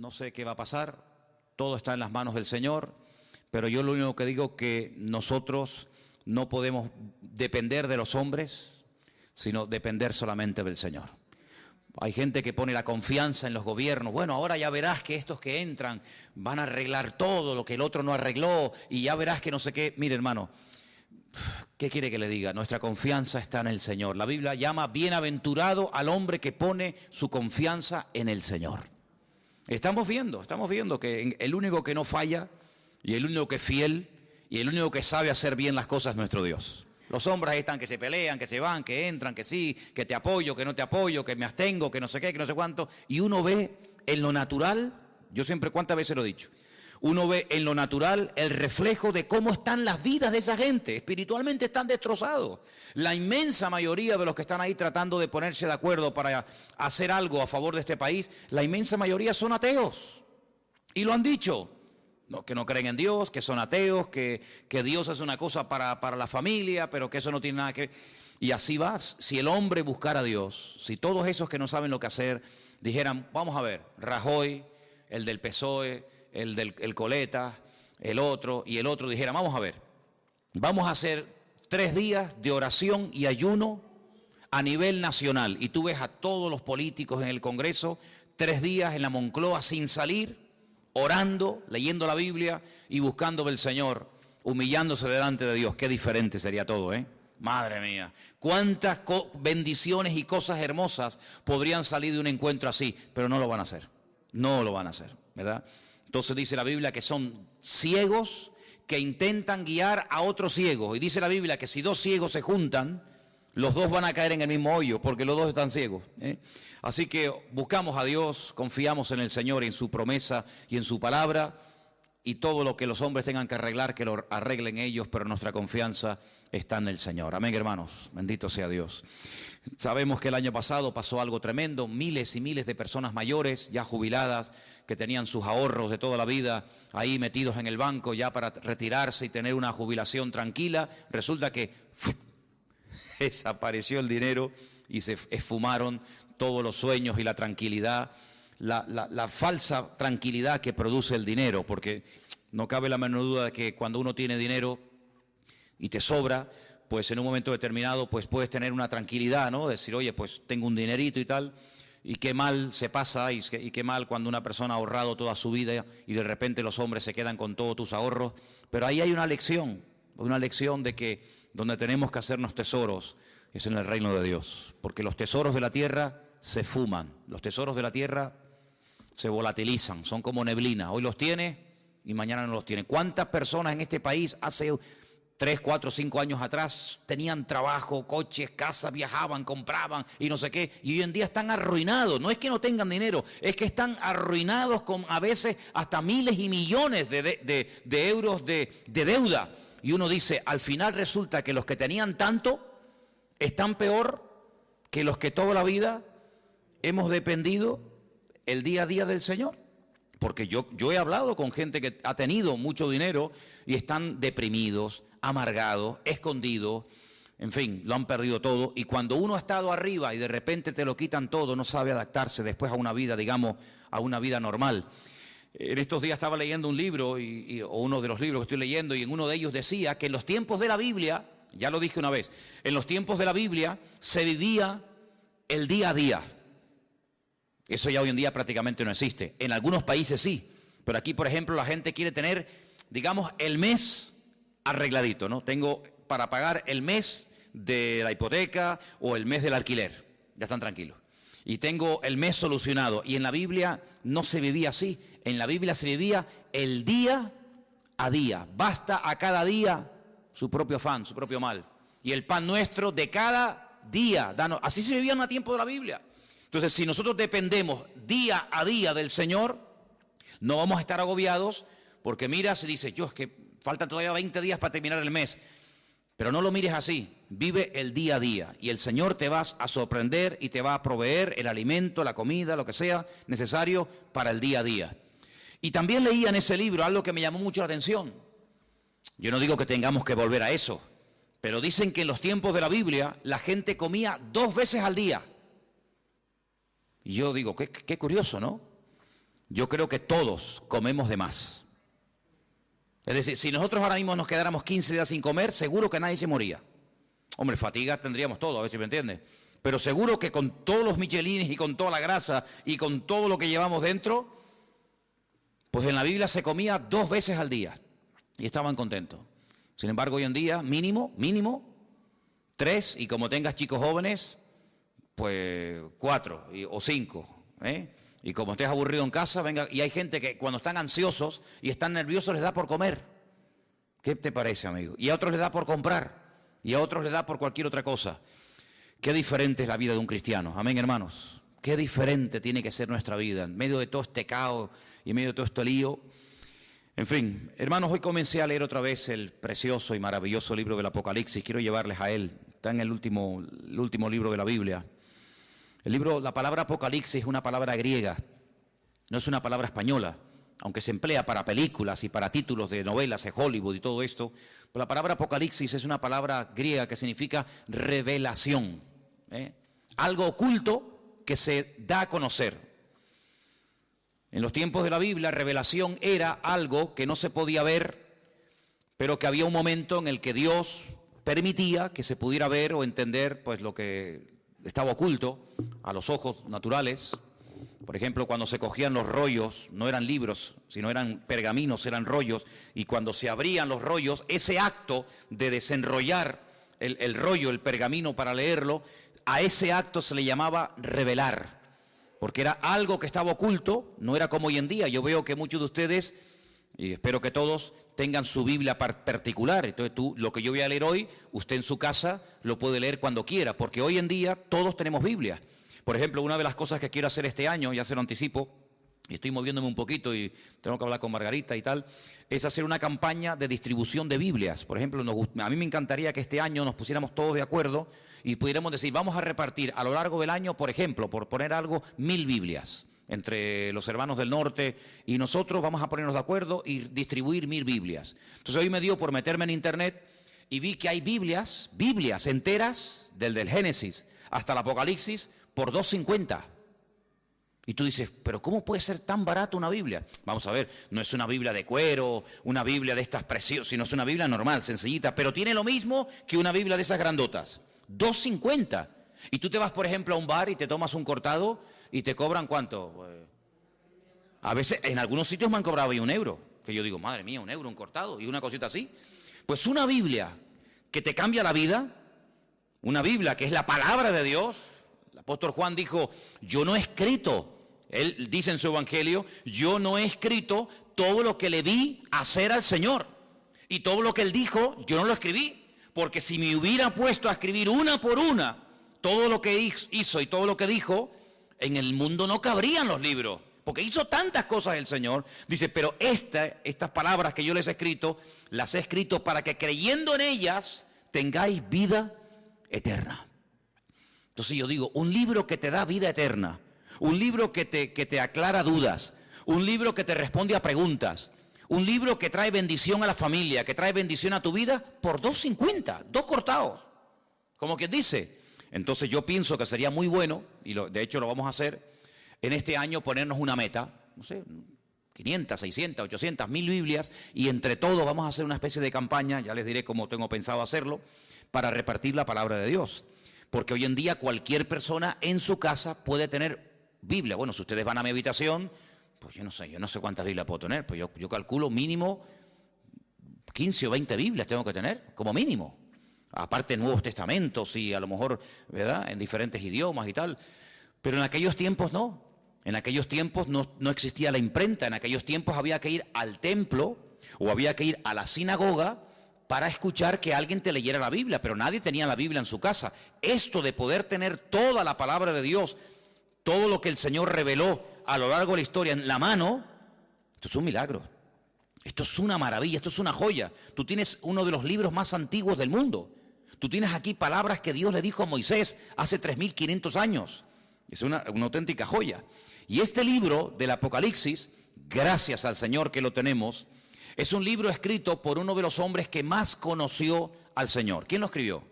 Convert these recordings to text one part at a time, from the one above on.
no sé qué va a pasar, todo está en las manos del Señor, pero yo lo único que digo es que nosotros no podemos depender de los hombres, sino depender solamente del Señor. Hay gente que pone la confianza en los gobiernos. Bueno, ahora ya verás que estos que entran van a arreglar todo lo que el otro no arregló y ya verás que no sé qué. Mire, hermano, ¿qué quiere que le diga? Nuestra confianza está en el Señor. La Biblia llama bienaventurado al hombre que pone su confianza en el Señor. Estamos viendo que el único que no falla y el único que es fiel y el único que sabe hacer bien las cosas es nuestro Dios. Los hombres ahí están que se pelean, que se van, que entran, que sí, que te apoyo, que no te apoyo, que me abstengo, que no sé qué, que no sé cuánto. Y uno ve en lo natural, yo siempre, ¿cuántas veces lo he dicho? Uno ve en lo natural el reflejo de cómo están las vidas de esa gente. Espiritualmente están destrozados. La inmensa mayoría de los que están ahí tratando de ponerse de acuerdo para hacer algo a favor de este país, la inmensa mayoría son ateos. Y lo han dicho. No, que no creen en Dios, que son ateos, que Dios es una cosa para la familia, pero que eso no tiene nada que ver. Y así vas. Si el hombre buscara a Dios, si todos esos que no saben lo que hacer dijeran, vamos a ver, Rajoy, el del PSOE, el Coleta, el otro y el otro, dijeran, vamos a ver, vamos a hacer 3 días de oración y ayuno a nivel nacional. Y tú ves a todos los políticos en el Congreso, 3 días en la Moncloa sin salir, orando, leyendo la Biblia y buscando del Señor, humillándose delante de Dios. Qué diferente sería todo, ¿eh? Madre mía, cuántas bendiciones y cosas hermosas podrían salir de un encuentro así, pero no lo van a hacer, no lo van a hacer, ¿verdad? Entonces dice la Biblia que son ciegos que intentan guiar a otros ciegos, y dice la Biblia que si 2 ciegos se juntan, los 2 van a caer en el mismo hoyo, porque los 2 están ciegos, ¿eh? Así que buscamos a Dios, confiamos en el Señor, en su promesa y en su palabra, y todo lo que los hombres tengan que arreglar, que lo arreglen ellos, pero nuestra confianza está en el Señor. Amén, hermanos, bendito sea Dios. Sabemos que el año pasado pasó algo tremendo, miles y miles de personas mayores, ya jubiladas, que tenían sus ahorros de toda la vida ahí metidos en el banco ya para retirarse y tener una jubilación tranquila. Resulta que desapareció el dinero y se esfumaron todos los sueños y la tranquilidad, la falsa tranquilidad que produce el dinero, porque no cabe la menor duda de que cuando uno tiene dinero y te sobra, pues en un momento determinado pues puedes tener una tranquilidad, ¿no? Decir, oye, pues tengo un dinerito y tal, y qué mal se pasa y qué mal cuando una persona ha ahorrado toda su vida y de repente los hombres se quedan con todos tus ahorros. Pero ahí hay una lección de que donde tenemos que hacernos tesoros es en el reino de Dios, porque los tesoros de la tierra se fuman, los tesoros de la tierra se volatilizan, son como neblina, hoy los tienes y mañana no los tienes. ¿Cuántas personas en este país hace 3, 4, 5 años atrás tenían trabajo, coches, casas, viajaban, compraban y no sé qué, y hoy en día están arruinados? No es que no tengan dinero, es que están arruinados con a veces hasta miles y millones de euros de deuda. Y uno dice, al final resulta que los que tenían tanto están peor que los que toda la vida hemos dependido el día a día del Señor. Porque yo he hablado con gente que ha tenido mucho dinero y están deprimidos, amargados, escondidos, en fin, lo han perdido todo. Y cuando uno ha estado arriba y de repente te lo quitan todo, no sabe adaptarse después a una vida, digamos, a una vida normal. En estos días estaba leyendo un libro, o uno de los libros que estoy leyendo, y en uno de ellos decía que en los tiempos de la Biblia, ya lo dije una vez, en los tiempos de la Biblia se vivía el día a día. Eso ya hoy en día prácticamente no existe. En algunos países sí, pero aquí, por ejemplo, la gente quiere tener, digamos, el mes arregladito, ¿no? Tengo para pagar el mes de la hipoteca o el mes del alquiler, ya están tranquilos. Y tengo el mes solucionado. Y en la Biblia no se vivía así. En la Biblia se vivía el día a día. Basta a cada día su propio afán, su propio mal. Y el pan nuestro de cada día. Así se vivía en el tiempo de la Biblia. Entonces, si nosotros dependemos día a día del Señor, no vamos a estar agobiados, porque mira, se dice, es que faltan todavía 20 días para terminar el mes. Pero no lo mires así, vive el día a día y el Señor te va a sorprender y te va a proveer el alimento, la comida, lo que sea necesario para el día a día. Y también leía en ese libro algo que me llamó mucho la atención. Yo no digo que tengamos que volver a eso, pero dicen que en los tiempos de la Biblia la gente comía 2 veces al día. Y yo digo, qué curioso, ¿no? Yo creo que todos comemos de más. Es decir, si nosotros ahora mismo nos quedáramos 15 días sin comer, seguro que nadie se moría. Hombre, fatiga tendríamos todo, a ver si me entiende. Pero seguro que con todos los michelines y con toda la grasa y con todo lo que llevamos dentro, pues en la Biblia se comía 2 veces al día y estaban contentos. Sin embargo, hoy en día, mínimo, 3, y como tengas chicos jóvenes, pues 4 o 5, ¿eh? Y como estés aburrido en casa, venga, y hay gente que cuando están ansiosos y están nerviosos les da por comer. ¿Qué te parece, amigo? Y a otros les da por comprar, y a otros les da por cualquier otra cosa. Qué diferente es la vida de un cristiano, amén, hermanos. Qué diferente tiene que ser nuestra vida, en medio de todo este caos y en medio de todo este lío. En fin, hermanos, hoy comencé a leer otra vez el precioso y maravilloso libro del Apocalipsis. Quiero llevarles a él. Está en el último libro de la Biblia. La palabra Apocalipsis es una palabra griega, no es una palabra española, aunque se emplea para películas y para títulos de novelas de Hollywood y todo esto. Pero la palabra Apocalipsis es una palabra griega que significa revelación, algo oculto que se da a conocer. En los tiempos de la Biblia, revelación era algo que no se podía ver, pero que había un momento en el que Dios permitía que se pudiera ver o entender pues lo que estaba oculto a los ojos naturales. Por ejemplo, cuando se cogían los rollos, no eran libros, sino eran pergaminos, eran rollos, y cuando se abrían los rollos, ese acto de desenrollar el rollo, el pergamino para leerlo, a ese acto se le llamaba revelar, porque era algo que estaba oculto, no era como hoy en día. Yo veo que muchos de ustedes, y espero que todos, tengan su Biblia particular. Entonces lo que yo voy a leer hoy, usted en su casa lo puede leer cuando quiera, porque hoy en día todos tenemos Biblia. Por ejemplo, una de las cosas que quiero hacer este año, ya se lo anticipo, y estoy moviéndome un poquito y tengo que hablar con Margarita y tal, es hacer una campaña de distribución de Biblias. Por ejemplo, a mí me encantaría que este año nos pusiéramos todos de acuerdo y pudiéramos decir, vamos a repartir a lo largo del año, por ejemplo, por poner algo, 1000 Biblias. Entre los hermanos del norte y nosotros vamos a ponernos de acuerdo y distribuir 1000 Biblias. Entonces hoy me dio por meterme en internet y vi que hay Biblias enteras, desde el Génesis hasta el Apocalipsis, por $2.50. Y tú dices, pero ¿cómo puede ser tan barato una Biblia? Vamos a ver, no es una Biblia de cuero, una Biblia de estas preciosas, sino es una Biblia normal, sencillita, pero tiene lo mismo que una Biblia de esas grandotas. $2.50. Y tú te vas, por ejemplo, a un bar y te tomas un cortado y te cobran ¿cuánto? A veces, en algunos sitios me han cobrado ahí €1, que yo digo, madre mía, €1 un cortado y una cosita así. Pues una Biblia que te cambia la vida, una Biblia que es la palabra de Dios. El apóstol Juan dijo, yo no he escrito, él dice en su evangelio, yo no he escrito todo lo que le vi hacer al Señor. Y todo lo que él dijo, yo no lo escribí, porque si me hubiera puesto a escribir una por una todo lo que hizo y todo lo que dijo, en el mundo no cabrían los libros, porque hizo tantas cosas el Señor. Dice, pero estas palabras que yo les he escrito, las he escrito para que creyendo en ellas tengáis vida eterna. Entonces yo digo, un libro que te da vida eterna, un libro que te aclara dudas, un libro que te responde a preguntas, un libro que trae bendición a la familia, que trae bendición a tu vida, por $2.50, 2 cortados, como quien dice. Entonces yo pienso que sería muy bueno, y de hecho lo vamos a hacer, en este año ponernos una meta, no sé, 500, 600, 800, 1000 Biblias, y entre todos vamos a hacer una especie de campaña, ya les diré cómo tengo pensado hacerlo, para repartir la palabra de Dios. Porque hoy en día cualquier persona en su casa puede tener Biblia. Bueno, si ustedes van a mi habitación, pues yo no sé cuántas Biblias puedo tener, pues yo calculo mínimo 15 o 20 Biblias tengo que tener, como mínimo. Aparte Nuevos Testamentos y a lo mejor, ¿verdad?, en diferentes idiomas y tal. Pero en aquellos tiempos no. En aquellos tiempos no existía la imprenta. En aquellos tiempos había que ir al templo o había que ir a la sinagoga para escuchar que alguien te leyera la Biblia, pero nadie tenía la Biblia en su casa. Esto de poder tener toda la palabra de Dios, todo lo que el Señor reveló a lo largo de la historia en la mano, esto es un milagro. Esto es una maravilla, esto es una joya. Tú tienes uno de los libros más antiguos del mundo. Tú tienes aquí palabras que Dios le dijo a Moisés hace 3500 años. Es una auténtica joya. Y este libro del Apocalipsis, gracias al Señor que lo tenemos, es un libro escrito por uno de los hombres que más conoció al Señor. ¿Quién lo escribió?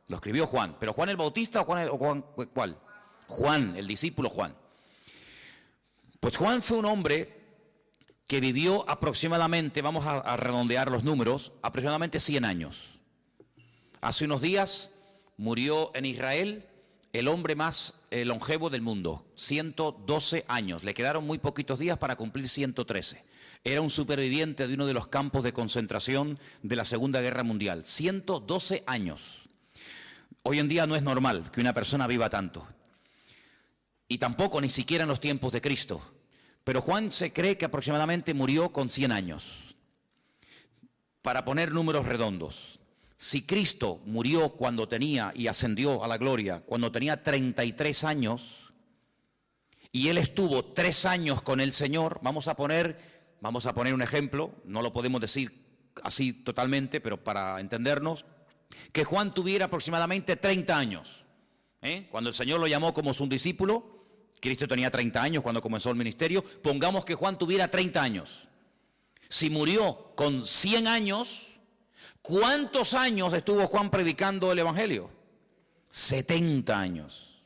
Lo escribió Juan. ¿Pero Juan el Bautista o Juan ¿cuál? Juan, el discípulo Juan. Pues Juan fue un hombre que vivió aproximadamente, vamos a redondear los números, aproximadamente 100 años. Hace unos días murió en Israel el hombre más longevo del mundo, 112 años. Le quedaron muy poquitos días para cumplir 113. Era un superviviente de uno de los campos de concentración de la Segunda Guerra Mundial. 112 años. Hoy en día no es normal que una persona viva tanto. Y tampoco ni siquiera en los tiempos de Cristo. Pero Juan se cree que aproximadamente murió con 100 años. Para poner números redondos. Si Cristo murió cuando tenía y ascendió a la gloria, cuando tenía 33 años, y él estuvo 3 años con el Señor, vamos a poner un ejemplo, no lo podemos decir así totalmente, pero para entendernos, que Juan tuviera aproximadamente 30 años. Cuando el Señor lo llamó como su discípulo, Cristo tenía 30 años cuando comenzó el ministerio, pongamos que Juan tuviera 30 años. Si murió con 100 años, ¿cuántos años estuvo Juan predicando el Evangelio? 70 años.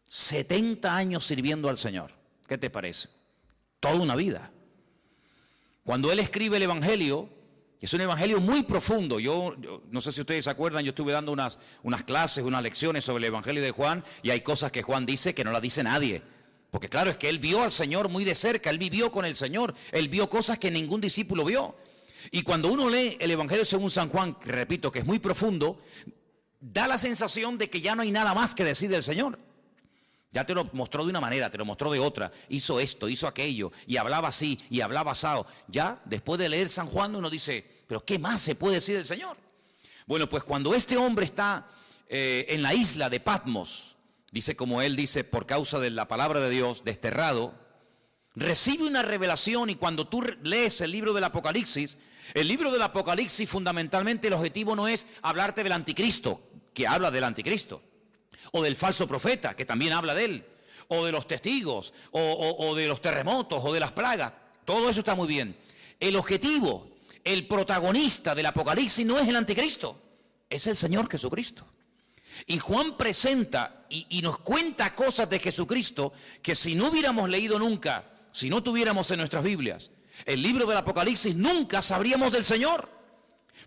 70 años sirviendo al Señor. ¿Qué te parece? Toda una vida. Cuando él escribe el Evangelio, es un Evangelio muy profundo. Yo no sé si ustedes se acuerdan, yo estuve dando unas clases, unas lecciones sobre el Evangelio de Juan, y hay cosas que Juan dice que no las dice nadie. Porque claro, es que él vio al Señor muy de cerca, él vivió con el Señor, él vio cosas que ningún discípulo vio. Y cuando uno lee el Evangelio según San Juan, que repito que es muy profundo, da la sensación de que ya no hay nada más que decir del Señor. Ya te lo mostró de una manera, te lo mostró de otra, hizo esto, hizo aquello, y hablaba así, y hablaba asado. Ya, después de leer San Juan, uno dice, ¿pero qué más se puede decir del Señor? Bueno, pues cuando este hombre está en la isla de Patmos, dice como él dice, por causa de la palabra de Dios, desterrado, recibe una revelación, y cuando tú lees el libro del Apocalipsis fundamentalmente el objetivo no es hablarte del anticristo, que habla del anticristo, o del falso profeta, que también habla de él, o de los testigos, o de los terremotos, o de las plagas. Todo eso está muy bien. El objetivo, el protagonista del Apocalipsis no es el anticristo, es el Señor Jesucristo. Y Juan presenta y nos cuenta cosas de Jesucristo que si no hubiéramos leído nunca, si no tuviéramos en nuestras Biblias el libro del Apocalipsis, nunca sabríamos del Señor.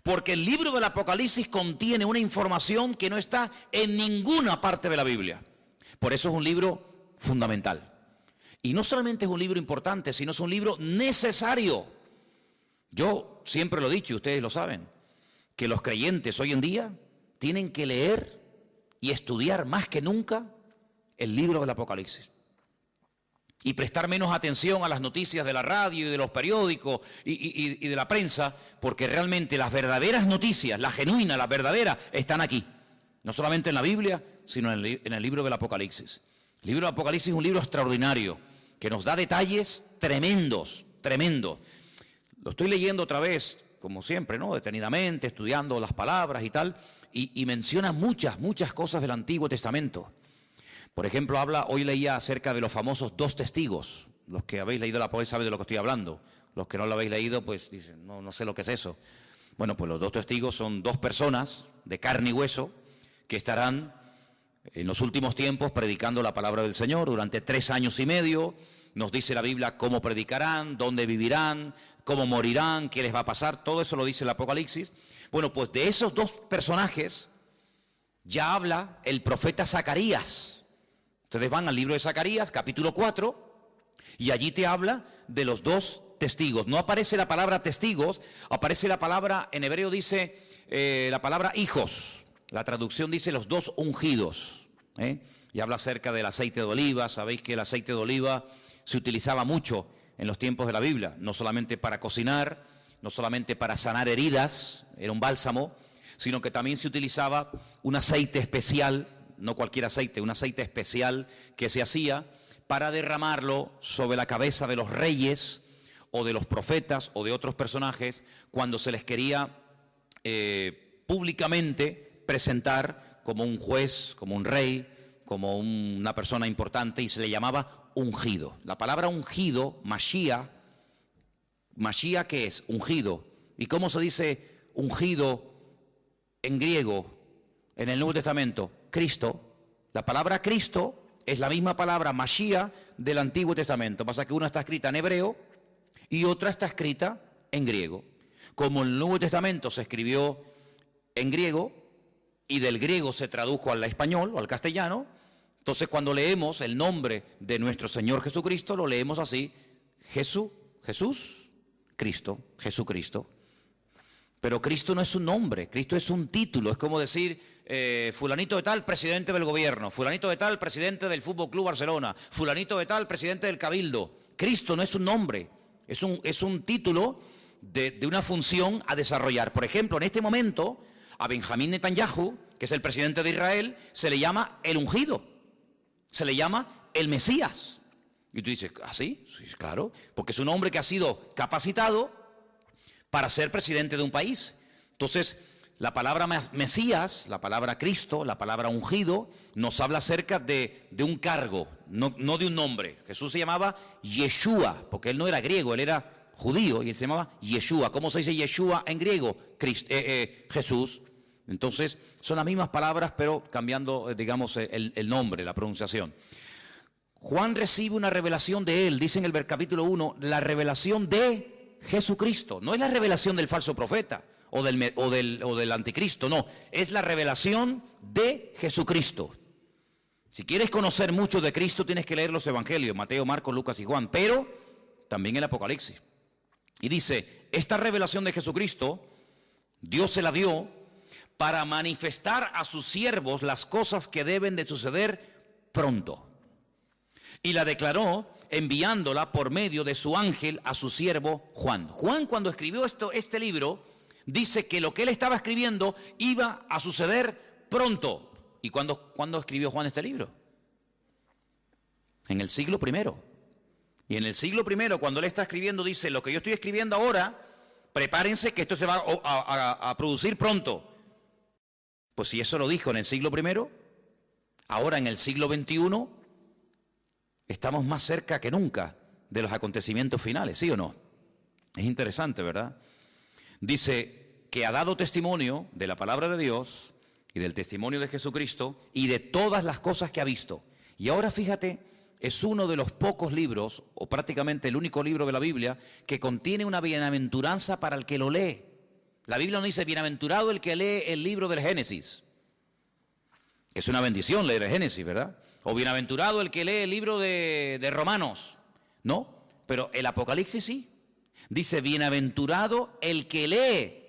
Porque el libro del Apocalipsis contiene una información que no está en ninguna parte de la Biblia. Por eso es un libro fundamental. Y no solamente es un libro importante, sino es un libro necesario. Yo siempre lo he dicho, y ustedes lo saben, que los creyentes hoy en día tienen que leer y estudiar más que nunca el libro del Apocalipsis. Y prestar menos atención a las noticias de la radio y de los periódicos y de la prensa, porque realmente las verdaderas noticias, las genuinas, las verdaderas, están aquí. No solamente en la Biblia, sino en el libro del Apocalipsis. El libro del Apocalipsis es un libro extraordinario, que nos da detalles tremendos, tremendos. Lo estoy leyendo otra vez, como siempre, ¿no? Detenidamente, estudiando las palabras y tal, y menciona muchas cosas del Antiguo Testamento. Por ejemplo, hoy leía acerca de los famosos 2 testigos. Los que habéis leído la poesía saben de lo que estoy hablando. Los que no lo habéis leído, pues dicen, no sé lo que es eso. Bueno, pues los 2 testigos son 2 personas de carne y hueso que estarán en los últimos tiempos predicando la palabra del Señor durante 3 años y medio. Nos dice la Biblia cómo predicarán, dónde vivirán, cómo morirán, qué les va a pasar. Todo eso lo dice el Apocalipsis. Bueno, pues de esos 2 personajes ya habla el profeta Zacarías. Ustedes van al libro de Zacarías, capítulo 4, y allí te habla de los 2 testigos. No aparece la palabra testigos, aparece la palabra, en hebreo dice la palabra hijos. La traducción dice los 2 ungidos. Y habla acerca del aceite de oliva. Sabéis que el aceite de oliva se utilizaba mucho en los tiempos de la Biblia, no solamente para cocinar, no solamente para sanar heridas, era un bálsamo, sino que también se utilizaba un aceite especial, no cualquier aceite, un aceite especial que se hacía para derramarlo sobre la cabeza de los reyes o de los profetas o de otros personajes cuando se les quería públicamente presentar como un juez, como un rey, como una persona importante, y se le llamaba ungido. La palabra ungido, Mashiach, ¿qué es? Ungido. ¿Y cómo se dice ungido en griego en el Nuevo Testamento? Cristo. La palabra Cristo es la misma palabra Mashiach del Antiguo Testamento. Pasa que una está escrita en hebreo y otra está escrita en griego. Como el Nuevo Testamento se escribió en griego y del griego se tradujo al español o al castellano, entonces cuando leemos el nombre de nuestro Señor Jesucristo, lo leemos así: Jesús, Cristo, Jesucristo. Pero Cristo no es un nombre, Cristo es un título. Es como decir, fulanito de tal, presidente del gobierno, fulanito de tal, presidente del Fútbol Club Barcelona, fulanito de tal, presidente del Cabildo. Cristo no es un nombre, es un título de una función a desarrollar. Por ejemplo, en este momento, a Benjamín Netanyahu, que es el presidente de Israel, se le llama el ungido, se le llama el Mesías. Y tú dices, ¿ah, sí? Sí, claro, porque es un hombre que ha sido capacitado para ser presidente de un país. Entonces, la palabra Mesías, la palabra Cristo, la palabra ungido, nos habla acerca de un cargo, no de un nombre. Jesús se llamaba Yeshua, porque él no era griego, él era judío, y él se llamaba Yeshua. ¿Cómo se dice Yeshua en griego? Jesús. Entonces, son las mismas palabras, pero cambiando, digamos, el nombre, la pronunciación. Juan recibe una revelación de él, dice en el capítulo 1, la revelación de Jesucristo. No es la revelación del falso profeta o del anticristo, no. Es la revelación de Jesucristo. Si quieres conocer mucho de Cristo, tienes que leer los evangelios, Mateo, Marcos, Lucas y Juan, pero también el Apocalipsis. Y dice, esta revelación de Jesucristo, Dios se la dio para manifestar a sus siervos las cosas que deben de suceder pronto. Y la declaró enviándola por medio de su ángel a su siervo Juan. Juan, cuando escribió este libro, dice que lo que él estaba escribiendo iba a suceder pronto. ¿Y cuándo escribió Juan este libro? En el siglo I. Y en el siglo I, cuando él está escribiendo, dice, lo que yo estoy escribiendo ahora, prepárense que esto se va a producir pronto. Pues si eso lo dijo en el siglo I, ahora en el siglo XXI, estamos más cerca que nunca de los acontecimientos finales, ¿sí o no? Es interesante, ¿verdad? Dice que ha dado testimonio de la palabra de Dios y del testimonio de Jesucristo y de todas las cosas que ha visto. Y ahora fíjate, es uno de los pocos libros, o prácticamente el único libro de la Biblia, que contiene una bienaventuranza para el que lo lee. La Biblia no dice, bienaventurado el que lee el libro del Génesis, que es una bendición leer el Génesis, ¿verdad? O bienaventurado el que lee el libro de Romanos. No, pero el Apocalipsis sí. Dice, bienaventurado el que lee.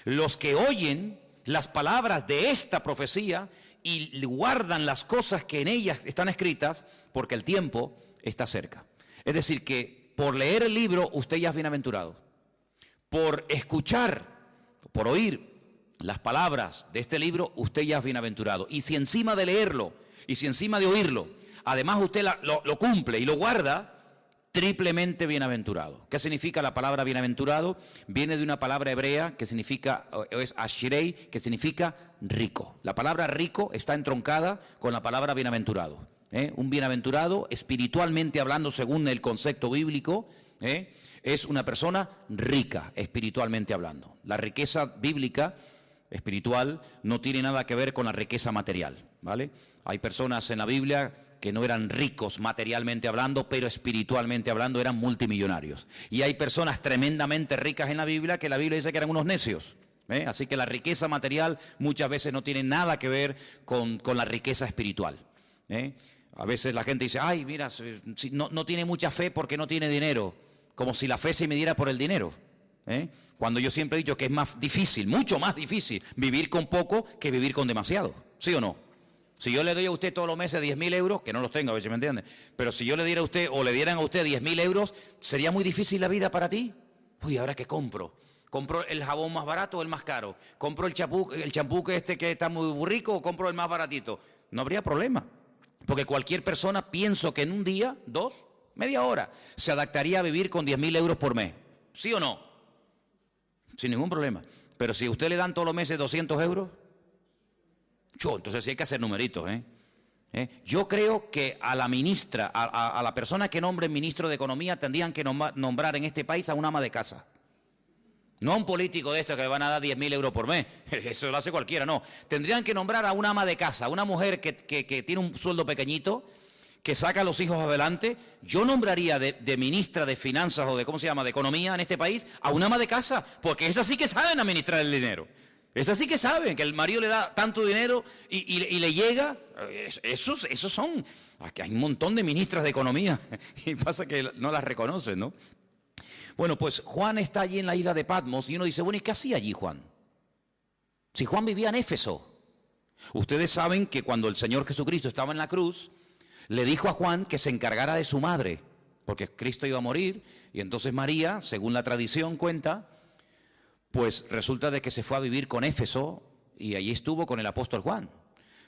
Los que oyen las palabras de esta profecía y guardan las cosas que en ellas están escritas, porque el tiempo está cerca. Es decir, que por leer el libro usted ya es bienaventurado. Por escuchar, por oír las palabras de este libro, usted ya es bienaventurado. Y si encima de leerlo, y si encima de oírlo, además usted lo cumple y lo guarda, triplemente bienaventurado. ¿Qué significa la palabra bienaventurado? Viene de una palabra hebrea que significa, es ashrei, que significa rico. La palabra rico está entroncada con la palabra bienaventurado. Un bienaventurado, espiritualmente hablando, según el concepto bíblico, es una persona rica, espiritualmente hablando. La riqueza bíblica espiritual no tiene nada que ver con la riqueza material, ¿vale? Hay personas en la Biblia que no eran ricos materialmente hablando, pero espiritualmente hablando eran multimillonarios. Y hay personas tremendamente ricas en la Biblia que la Biblia dice que eran unos necios. Así que la riqueza material muchas veces no tiene nada que ver con la riqueza espiritual. A veces la gente dice, ay, mira, no tiene mucha fe porque no tiene dinero, como si la fe se midiera por el dinero. Cuando yo siempre he dicho que es más difícil, mucho más difícil, vivir con poco que vivir con demasiado. ¿Sí o no? Si yo le doy a usted todos los meses 10.000 euros, que no los tengo, a ver si me entiende, pero si yo le diera a usted o le dieran a usted 10.000 euros, ¿sería muy difícil la vida para ti? Uy, ¿ahora qué compro? ¿Compro el jabón más barato o el más caro? ¿Compro el champú que está muy rico o compro el más baratito? No habría problema, porque cualquier persona, pienso que en un día, dos, media hora, se adaptaría a vivir con 10.000 euros por mes. ¿Sí o no? Sin ningún problema. Pero si a usted le dan todos los meses 200 euros, entonces sí hay que hacer numeritos. Yo creo que a la ministra, a la persona que nombre ministro de Economía, tendrían que nombrar en este país a una ama de casa. No a un político de estos que le van a dar 10.000 euros por mes. Eso lo hace cualquiera, no. Tendrían que nombrar a una ama de casa, una mujer que tiene un sueldo pequeñito, que saca a los hijos adelante. Yo nombraría de ministra de Finanzas o de, ¿cómo se llama?, de Economía en este país, a una ama de casa, porque esas sí que saben administrar el dinero. Esas sí que saben que el marido le da tanto dinero y le llega. Esos son. Aquí hay un montón de ministras de Economía y pasa que no las reconocen, ¿no? Bueno, pues Juan está allí en la isla de Patmos y uno dice, bueno, ¿y qué hacía allí Juan? Si Juan vivía en Éfeso. Ustedes saben que cuando el Señor Jesucristo estaba en la cruz, le dijo a Juan que se encargara de su madre, porque Cristo iba a morir, y entonces María, según la tradición cuenta, pues resulta de que se fue a vivir con Éfeso y allí estuvo con el apóstol Juan.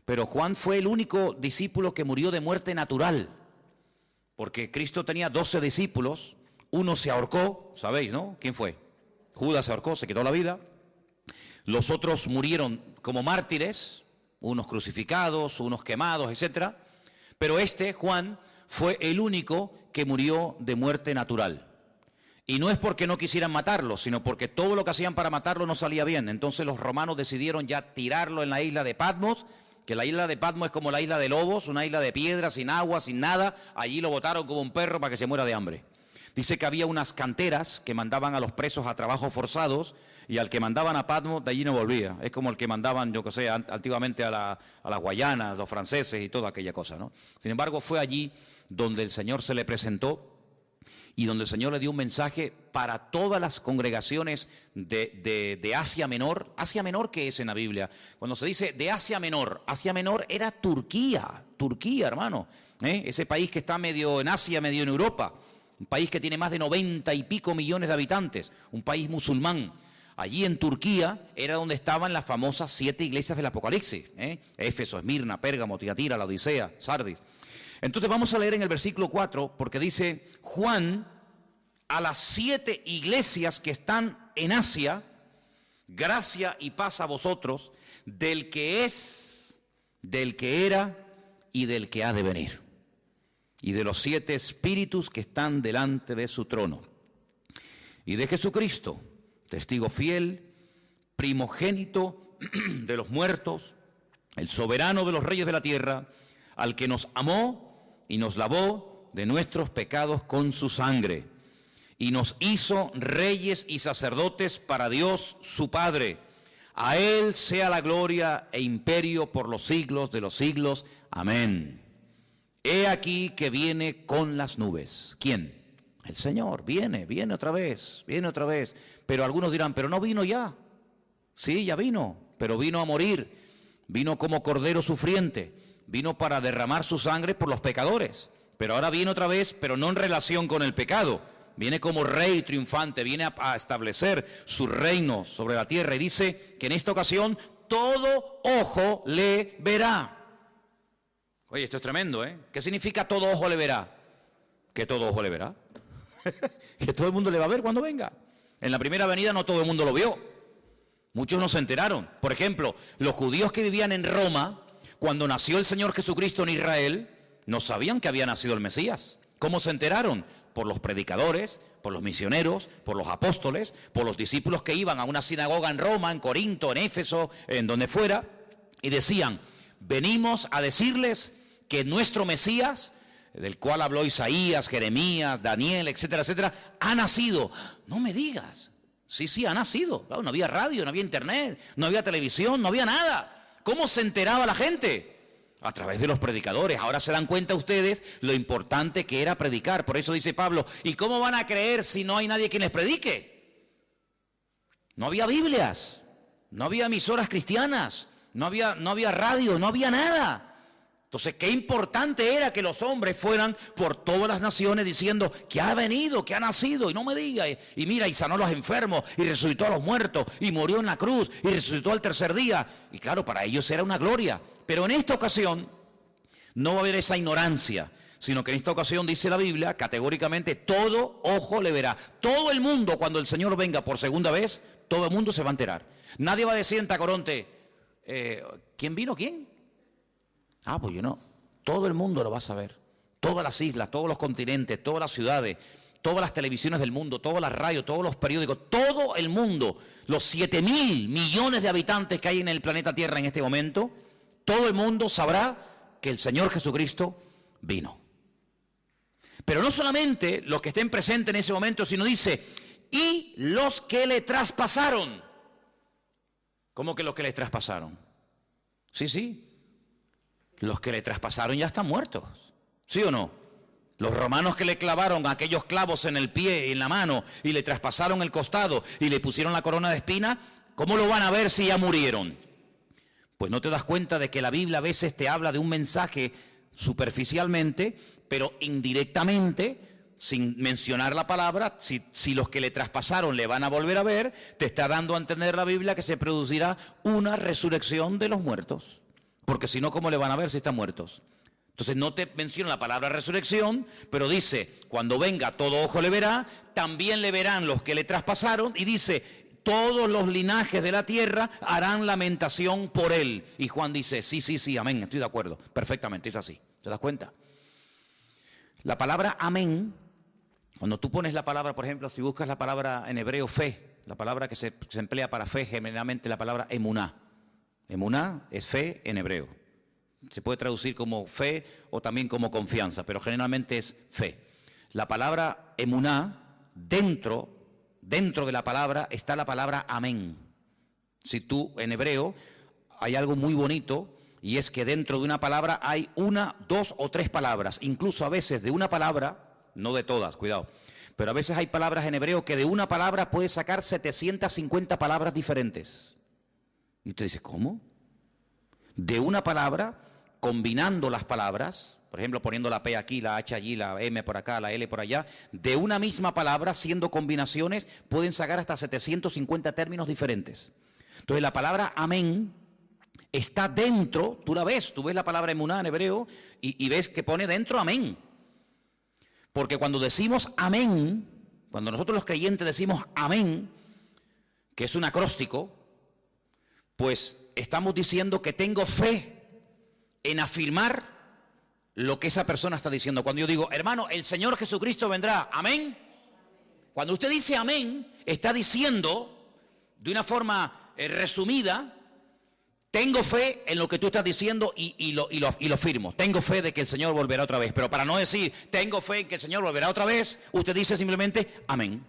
Pero Juan fue el único discípulo que murió de muerte natural, porque Cristo tenía 12 discípulos, uno se ahorcó, ¿sabéis, no? ¿Quién fue? Judas se ahorcó, se quitó la vida. Los otros murieron como mártires, unos crucificados, unos quemados, etcétera. Pero Juan, fue el único que murió de muerte natural. Y no es porque no quisieran matarlo, sino porque todo lo que hacían para matarlo no salía bien. Entonces los romanos decidieron ya tirarlo en la isla de Patmos, que la isla de Patmos es como la isla de Lobos, una isla de piedra, sin agua, sin nada. Allí lo botaron como un perro para que se muera de hambre. Dice que había unas canteras que mandaban a los presos a trabajos forzados y al que mandaban a Patmos de allí no volvía. Es como el que mandaban, yo que sé, antiguamente a las Guayanas, los franceses y toda aquella cosa, ¿no? Sin embargo, fue allí donde el Señor se le presentó y donde el Señor le dio un mensaje para todas las congregaciones de Asia Menor. ¿Asia Menor qué es en la Biblia? Cuando se dice de Asia Menor era Turquía, hermano, ese país que está medio en Asia, medio en Europa. Un país que tiene más de 90 y pico millones de habitantes, un país musulmán. Allí en Turquía era donde estaban las famosas 7 iglesias del Apocalipsis, Éfeso, Esmirna, Pérgamo, Tiatira, la Odisea, Sardis. Entonces vamos a leer en el versículo 4, porque dice, Juan, a las 7 iglesias que están en Asia, gracia y paz a vosotros, del que es, del que era y del que ha de venir, y de los 7 espíritus que están delante de su trono, y de Jesucristo, testigo fiel, primogénito de los muertos, el soberano de los reyes de la tierra, al que nos amó y nos lavó de nuestros pecados con su sangre, y nos hizo reyes y sacerdotes para Dios su Padre. A Él sea la gloria e imperio por los siglos de los siglos. Amén. He aquí que viene con las nubes. ¿Quién? El Señor. Viene otra vez, Pero algunos dirán, pero no vino ya. Sí, ya vino, pero vino a morir. Vino como cordero sufriente. Vino para derramar su sangre por los pecadores. Pero ahora viene otra vez, pero no en relación con el pecado. Viene como rey triunfante, viene a establecer su reino sobre la tierra. Y dice que en esta ocasión todo ojo le verá. Oye, esto es tremendo, ¿eh? ¿Qué significa todo ojo le verá? Que todo ojo le verá. Que todo el mundo le va a ver cuando venga. En la primera venida no todo el mundo lo vio. Muchos no se enteraron. Por ejemplo, los judíos que vivían en Roma, cuando nació el Señor Jesucristo en Israel, no sabían que había nacido el Mesías. ¿Cómo se enteraron? Por los predicadores, por los misioneros, por los apóstoles, por los discípulos que iban a una sinagoga en Roma, en Corinto, en Éfeso, en donde fuera, y decían, venimos a decirles que nuestro Mesías, del cual habló Isaías, Jeremías, Daniel, etcétera, etcétera, ha nacido. No me digas. Sí, ha nacido. Claro, no había radio, no había internet, no había televisión, no había nada. ¿Cómo se enteraba la gente? A través de los predicadores. Ahora se dan cuenta ustedes lo importante que era predicar. Por eso dice Pablo, ¿y cómo van a creer si no hay nadie quien les predique? No había Biblias, no había emisoras cristianas, no había radio, no había nada. Entonces, qué importante era que los hombres fueran por todas las naciones diciendo que ha venido, que ha nacido, y no me diga, y mira, y sanó a los enfermos, y resucitó a los muertos, y murió en la cruz, y resucitó al tercer día. Y claro, para ellos era una gloria. Pero en esta ocasión no va a haber esa ignorancia, sino que en esta ocasión dice la Biblia, categóricamente, todo ojo le verá. Todo el mundo, cuando el Señor venga por segunda vez, todo el mundo se va a enterar. Nadie va a decir en Tacoronte, ¿quién vino? ¿Quién? Pues yo no. Todo el mundo lo va a saber. Todas las islas, todos los continentes, todas las ciudades. todas las televisiones del mundo, todas las radios, todos los periódicos, todo el mundo, los 7.000 millones de habitantes que hay en el planeta Tierra en este momento, todo el mundo sabrá que el Señor Jesucristo vino. Pero no solamente los que estén presentes en ese momento, sino dice, y los que le traspasaron. ¿Cómo que los que le traspasaron? Sí. Los que le traspasaron ya están muertos. ¿Sí o no? Los romanos que le clavaron aquellos clavos en el pie y en la mano y le traspasaron el costado y le pusieron la corona de espina, ¿cómo lo van a ver si ya murieron? Pues no te das cuenta de que la Biblia a veces te habla de un mensaje superficialmente, pero indirectamente, sin mencionar la palabra, si los que le traspasaron le van a volver a ver, te está dando a entender la Biblia que se producirá una resurrección de los muertos. Porque si no, ¿cómo le van a ver si están muertos? Entonces no te menciona la palabra resurrección, pero dice, cuando venga todo ojo le verá, también le verán los que le traspasaron, y dice, todos los linajes de la tierra harán lamentación por él. Y Juan dice, sí, amén, estoy de acuerdo, perfectamente, es así. ¿Te das cuenta? La palabra amén, cuando tú pones la palabra, por ejemplo, si buscas la palabra en hebreo fe, la palabra que se emplea para fe, generalmente la palabra emuná. Emuná es fe en hebreo. Se puede traducir como fe o también como confianza, pero generalmente es fe. La palabra emuná, dentro de la palabra está la palabra amén. Si tú, en hebreo, hay algo muy bonito, y es que dentro de una palabra hay una, dos o tres palabras. Incluso a veces de una palabra, no de todas, cuidado, pero a veces hay palabras en hebreo que de una palabra puedes sacar 750 palabras diferentes. Y usted dice, ¿cómo? De una palabra, combinando las palabras, por ejemplo, poniendo la P aquí, la H allí, la M por acá, la L por allá, de una misma palabra, haciendo combinaciones, pueden sacar hasta 750 términos diferentes. Entonces la palabra amén está dentro, tú la ves, tú ves la palabra emuná en hebreo y ves que pone dentro amén. Porque cuando decimos amén, cuando nosotros los creyentes decimos amén, que es un acróstico, pues estamos diciendo que tengo fe en afirmar lo que esa persona está diciendo. Cuando yo digo, hermano, el Señor Jesucristo vendrá, amén. Cuando usted dice amén, está diciendo de una forma resumida, tengo fe en lo que tú estás diciendo y lo firmo. Tengo fe de que el Señor volverá otra vez. Pero para no decir, tengo fe en que el Señor volverá otra vez, usted dice simplemente, amén.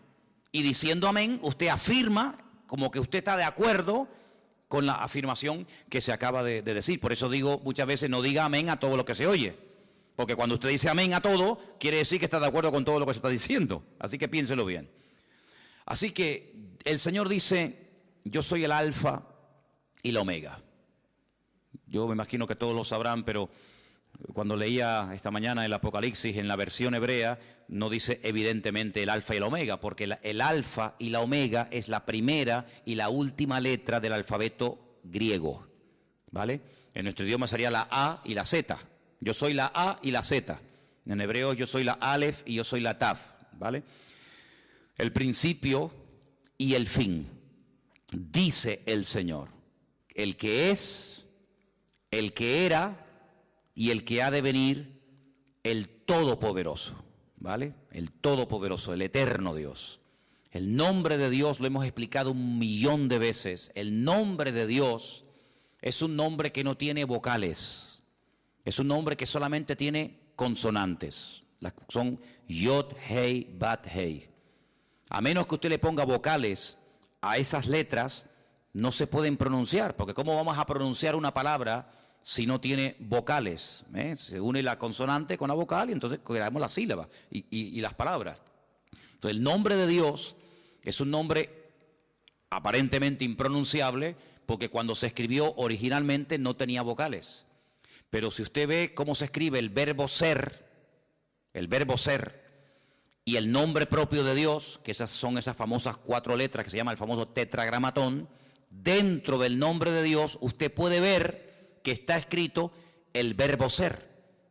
Y diciendo amén, usted afirma como que usted está de acuerdo con la afirmación que se acaba de decir. Por eso digo muchas veces, no diga amén a todo lo que se oye. Porque cuando usted dice amén a todo, quiere decir que está de acuerdo con todo lo que se está diciendo. Así que piénselo bien. Así que el Señor dice, yo soy el alfa y la omega. Yo me imagino que todos lo sabrán, pero cuando leía esta mañana el Apocalipsis en la versión hebrea, no dice evidentemente el alfa y el omega, porque el alfa y la omega es la primera y la última letra del alfabeto griego, ¿vale? En nuestro idioma sería la A y la Z. Yo soy la A y la Z. En hebreo yo soy la Aleph y yo soy la Taf, ¿vale? El principio y el fin, dice el Señor, el que es, el que era y el que ha de venir, el Todopoderoso, ¿vale? El Todopoderoso, el eterno Dios. El nombre de Dios lo hemos explicado 1.000.000 de veces. El nombre de Dios es un nombre que no tiene vocales. Es un nombre que solamente tiene consonantes. Son Yod, Hei, Bat, Hei. A menos que usted le ponga vocales a esas letras, no se pueden pronunciar, porque ¿cómo vamos a pronunciar una palabra si no tiene vocales? Se une la consonante con la vocal y entonces creamos las sílabas y las palabras. Entonces el nombre de Dios es un nombre aparentemente impronunciable porque cuando se escribió originalmente no tenía vocales. Pero si usted ve cómo se escribe el verbo ser y el nombre propio de Dios, que son esas famosas 4 letras que se llama el famoso tetragramatón, dentro del nombre de Dios usted puede ver que está escrito el verbo ser.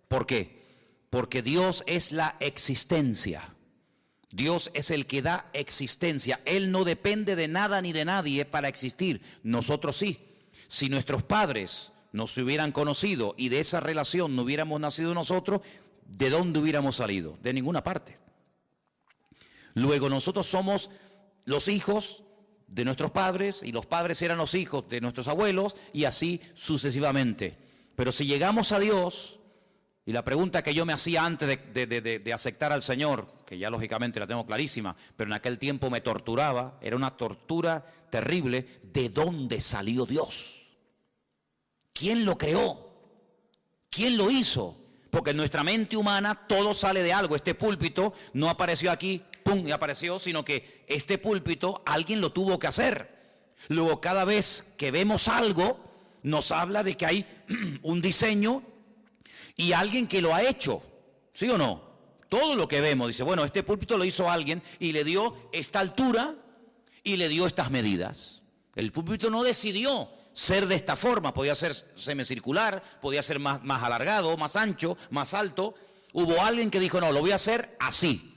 ¿Por qué? Porque Dios es la existencia. Dios es el que da existencia. Él no depende de nada ni de nadie para existir. Nosotros sí. Si nuestros padres nos hubieran conocido y de esa relación no hubiéramos nacido nosotros, ¿de dónde hubiéramos salido? De ninguna parte. Luego nosotros somos los hijos de nuestros padres y los padres eran los hijos de nuestros abuelos y así sucesivamente. Pero si llegamos a Dios, y la pregunta que yo me hacía antes de aceptar al Señor, que ya lógicamente la tengo clarísima, pero en aquel tiempo me torturaba, era una tortura terrible, ¿de dónde salió Dios? ¿Quién lo creó? ¿Quién lo hizo? Porque en nuestra mente humana todo sale de algo. Este púlpito no apareció aquí, pum, y apareció, sino que este púlpito alguien lo tuvo que hacer. Luego cada vez que vemos algo, nos habla de que hay un diseño y alguien que lo ha hecho, ¿sí o no? Todo lo que vemos, dice, bueno, este púlpito lo hizo alguien y le dio esta altura y le dio estas medidas. El púlpito no decidió ser de esta forma, podía ser semicircular, podía ser más alargado, más ancho, más alto. Hubo alguien que dijo, no, lo voy a hacer así.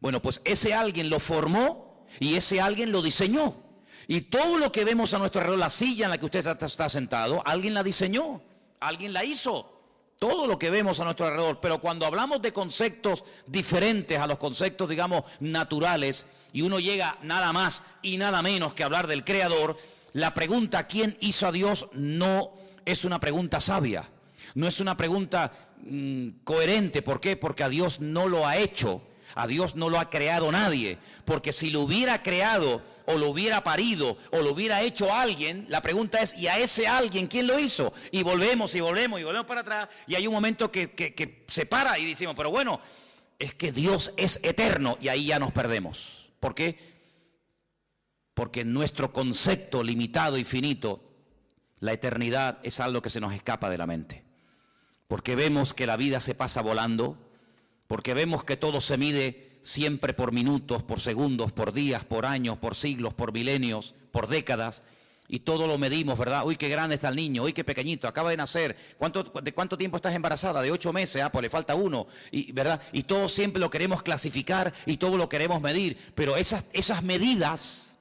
Bueno, pues ese alguien lo formó y ese alguien lo diseñó. Y todo lo que vemos a nuestro alrededor, la silla en la que usted está sentado, alguien la diseñó, alguien la hizo. Todo lo que vemos a nuestro alrededor. Pero cuando hablamos de conceptos diferentes a los conceptos, digamos, naturales, y uno llega nada más y nada menos que hablar del Creador, la pregunta ¿quién hizo a Dios? No es una pregunta sabia, no es una pregunta coherente. ¿Por qué? Porque a Dios no lo ha hecho, a Dios no lo ha creado nadie. Porque si lo hubiera creado o lo hubiera parido o lo hubiera hecho alguien, la pregunta es ¿y a ese alguien quién lo hizo? Y volvemos para atrás y hay un momento que se para y decimos, pero bueno, es que Dios es eterno y ahí ya nos perdemos. ¿Por qué? Porque en nuestro concepto limitado y finito, la eternidad es algo que se nos escapa de la mente. Porque vemos que la vida se pasa volando, porque vemos que todo se mide siempre por minutos, por segundos, por días, por años, por siglos, por milenios, por décadas, y todo lo medimos, ¿verdad? Uy, qué grande está el niño, uy, qué pequeñito, acaba de nacer. ¿De cuánto tiempo estás embarazada? De 8 meses, pues le falta 1, ¿verdad? Y todo siempre lo queremos clasificar y todo lo queremos medir, pero esas medidas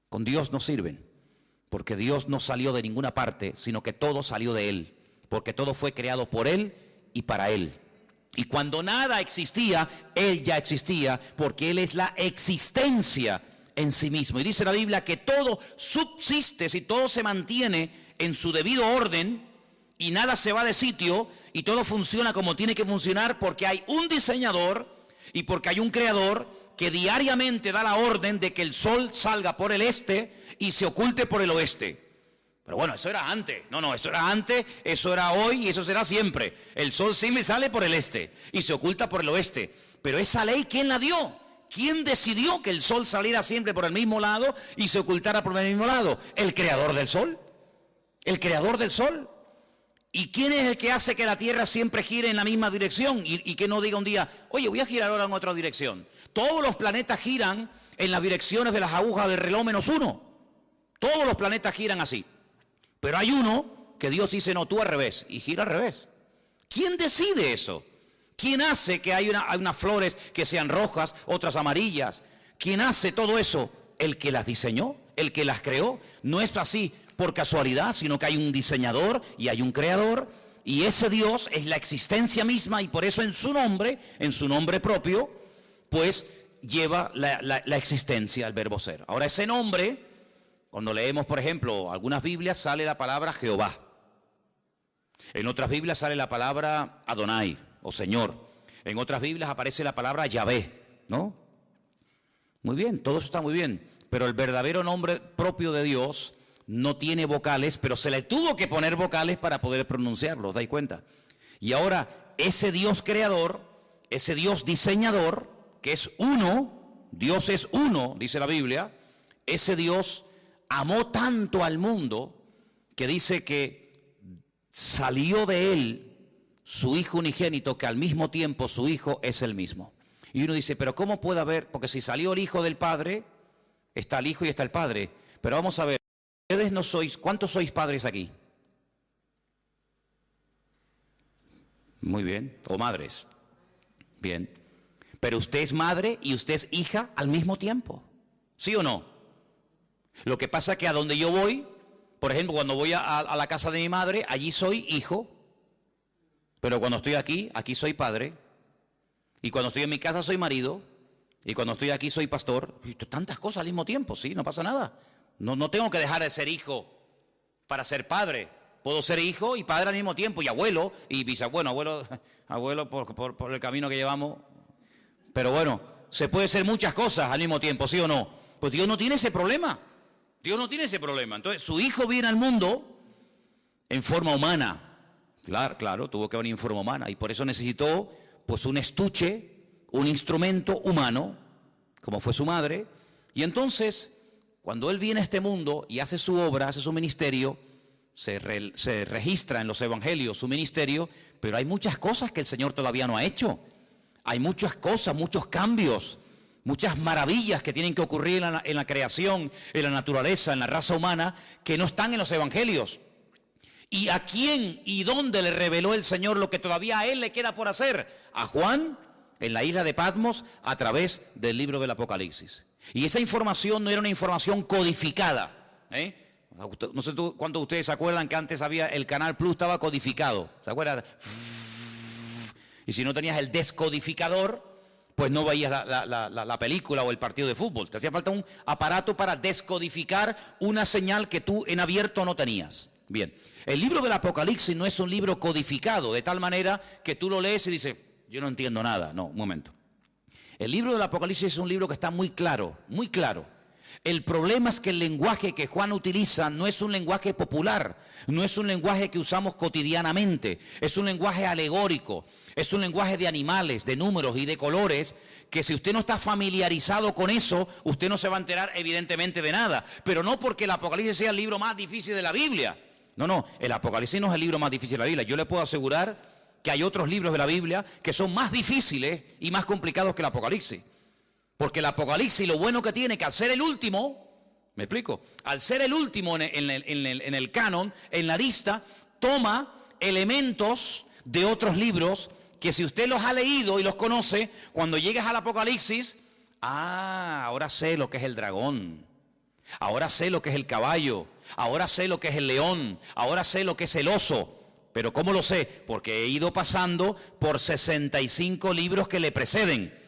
con Dios no sirven, porque Dios no salió de ninguna parte, sino que todo salió de Él, porque todo fue creado por Él y para Él. Y cuando nada existía, Él ya existía, porque Él es la existencia en sí mismo. Y dice la Biblia que todo subsiste, si todo se mantiene en su debido orden y nada se va de sitio y todo funciona como tiene que funcionar, porque hay un diseñador y porque hay un creador que diariamente da la orden de que el sol salga por el este y se oculte por el oeste. Pero bueno, eso era antes. No, eso era antes, eso era hoy y eso será siempre. El sol sí me sale por el este y se oculta por el oeste. Pero esa ley, ¿quién la dio? ¿Quién decidió que el sol saliera siempre por el mismo lado y se ocultara por el mismo lado? El creador del sol. El creador del sol. ¿Y quién es el que hace que la Tierra siempre gire en la misma dirección? Y que no diga un día, oye, voy a girar ahora en otra dirección. Todos los planetas giran en las direcciones de las agujas del reloj -1. Todos los planetas giran así. Pero hay uno que Dios dice, no, tú al revés, y gira al revés. ¿Quién decide eso? ¿Quién hace que hay unas flores que sean rojas, otras amarillas? ¿Quién hace todo eso? El que las diseñó, el que las creó. No es así por casualidad, sino que hay un diseñador y hay un creador, y ese Dios es la existencia misma, y por eso en su nombre propio, pues lleva la existencia, el verbo ser. Ahora ese nombre, cuando leemos por ejemplo algunas Biblias, sale la palabra Jehová. En otras Biblias sale la palabra Adonai o Señor. En otras Biblias aparece la palabra Yahvé, ¿no? Muy bien, todo eso está muy bien, pero el verdadero nombre propio de Dios no tiene vocales, pero se le tuvo que poner vocales para poder pronunciarlo, ¿os dais cuenta? Y ahora ese Dios creador, ese Dios diseñador, que es uno, Dios es uno, dice la Biblia, ese Dios amó tanto al mundo que dice que salió de él su Hijo unigénito, que al mismo tiempo su Hijo es el mismo. Y uno dice, pero ¿cómo puede haber? Porque si salió el Hijo del Padre, está el Hijo y está el Padre. Pero vamos a ver, ustedes no sois, ¿cuántos sois padres aquí? Muy bien, o madres. Bien. Pero usted es madre y usted es hija al mismo tiempo, ¿sí o no? Lo que pasa es que a donde yo voy, por ejemplo, cuando voy a la casa de mi madre, allí soy hijo, pero cuando estoy aquí soy padre, y cuando estoy en mi casa soy marido, Y cuando estoy aquí soy pastor. Y tantas cosas al mismo tiempo, sí, no pasa nada. No tengo que dejar de ser hijo para ser padre. Puedo ser hijo y padre al mismo tiempo, y abuelo, y bisabuelo, abuelo por el camino que llevamos. Pero bueno, se puede ser muchas cosas al mismo tiempo, ¿sí o no? Pues Dios no tiene ese problema. Dios no tiene ese problema. Entonces, su hijo viene al mundo en forma humana. Claro, tuvo que venir en forma humana. Y por eso necesitó, pues, un estuche, un instrumento humano, como fue su madre. Y entonces, cuando él viene a este mundo y hace su obra, hace su ministerio, se registra en los evangelios su ministerio, pero hay muchas cosas que el Señor todavía no ha hecho. Hay muchas cosas, muchos cambios, muchas maravillas que tienen que ocurrir en la creación, en la naturaleza, en la raza humana, que no están en los evangelios. ¿Y a quién y dónde le reveló el Señor lo que todavía a él le queda por hacer? A Juan, en la isla de Patmos, a través del libro del Apocalipsis. Y esa información no era una información codificada, No sé cuántos de ustedes se acuerdan que antes había el Canal Plus, estaba codificado, ¿se acuerdan? Y si no tenías el descodificador, pues no veías la película o el partido de fútbol. Te hacía falta un aparato para descodificar una señal que tú en abierto no tenías. Bien, el libro del Apocalipsis no es un libro codificado, de tal manera que tú lo lees y dices, yo no entiendo nada. No, un momento. El libro del Apocalipsis es un libro que está muy claro, muy claro. El problema es que el lenguaje que Juan utiliza no es un lenguaje popular, no es un lenguaje que usamos cotidianamente, es un lenguaje alegórico, es un lenguaje de animales, de números y de colores, que si usted no está familiarizado con eso, usted no se va a enterar evidentemente de nada. Pero no porque el Apocalipsis sea el libro más difícil de la Biblia. No, el Apocalipsis no es el libro más difícil de la Biblia. Yo le puedo asegurar que hay otros libros de la Biblia que son más difíciles y más complicados que el Apocalipsis. Porque el Apocalipsis, lo bueno que tiene, que al ser el último, ¿me explico? Al ser el último en el canon, en la lista, toma elementos de otros libros que si usted los ha leído y los conoce, cuando llegues al Apocalipsis, ahora sé lo que es el dragón, ahora sé lo que es el caballo, ahora sé lo que es el león, ahora sé lo que es el oso. ¿Pero cómo lo sé? Porque he ido pasando por 65 libros que le preceden.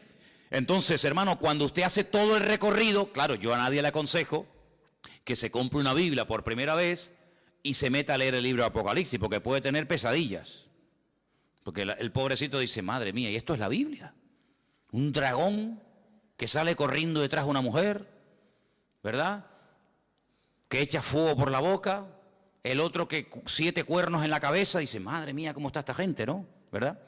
Entonces, hermano, cuando usted hace todo el recorrido, claro, yo a nadie le aconsejo que se compre una Biblia por primera vez y se meta a leer el libro de Apocalipsis, porque puede tener pesadillas. Porque el pobrecito dice, madre mía, ¿y esto es la Biblia? Un dragón que sale corriendo detrás de una mujer, ¿verdad? Que echa fuego por la boca, el otro que 7 cuernos en la cabeza, dice, madre mía, ¿cómo está esta gente, no? ¿Verdad?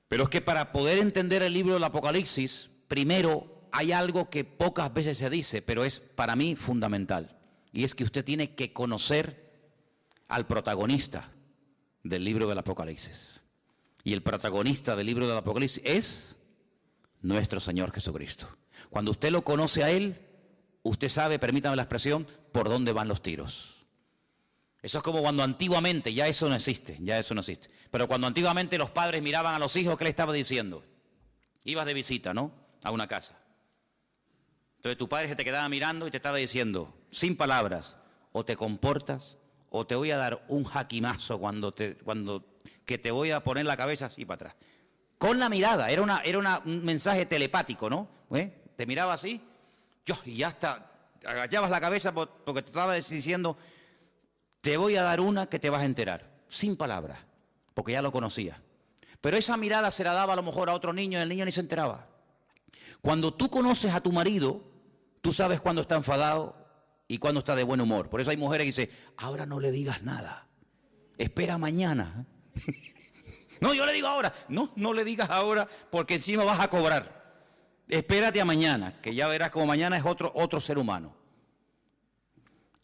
Pero es que para poder entender el libro del Apocalipsis, primero hay algo que pocas veces se dice, pero es para mí fundamental. Y es que usted tiene que conocer al protagonista del libro del Apocalipsis. Y el protagonista del libro del Apocalipsis es nuestro Señor Jesucristo. Cuando usted lo conoce a Él, usted sabe, permítame la expresión, por dónde van los tiros. Eso es como cuando antiguamente, ya eso no existe. Pero cuando antiguamente los padres miraban a los hijos, ¿qué le estaba diciendo? Ibas de visita, ¿no? A una casa. Entonces tu padre se te quedaba mirando y te estaba diciendo, sin palabras, o te comportas, o te voy a dar un jaquimazo que te voy a poner la cabeza así para atrás. Con la mirada, era un mensaje telepático, ¿no? Te miraba así, y ya hasta agachabas la cabeza porque te estaba diciendo, te voy a dar una que te vas a enterar, sin palabras, porque ya lo conocía. Pero esa mirada se la daba a lo mejor a otro niño y el niño ni se enteraba. Cuando tú conoces a tu marido, tú sabes cuándo está enfadado y cuándo está de buen humor. Por eso hay mujeres que dicen, ahora no le digas nada, espera mañana. No, yo le digo ahora. No le digas ahora porque encima vas a cobrar. Espérate a mañana, que ya verás como mañana es otro ser humano.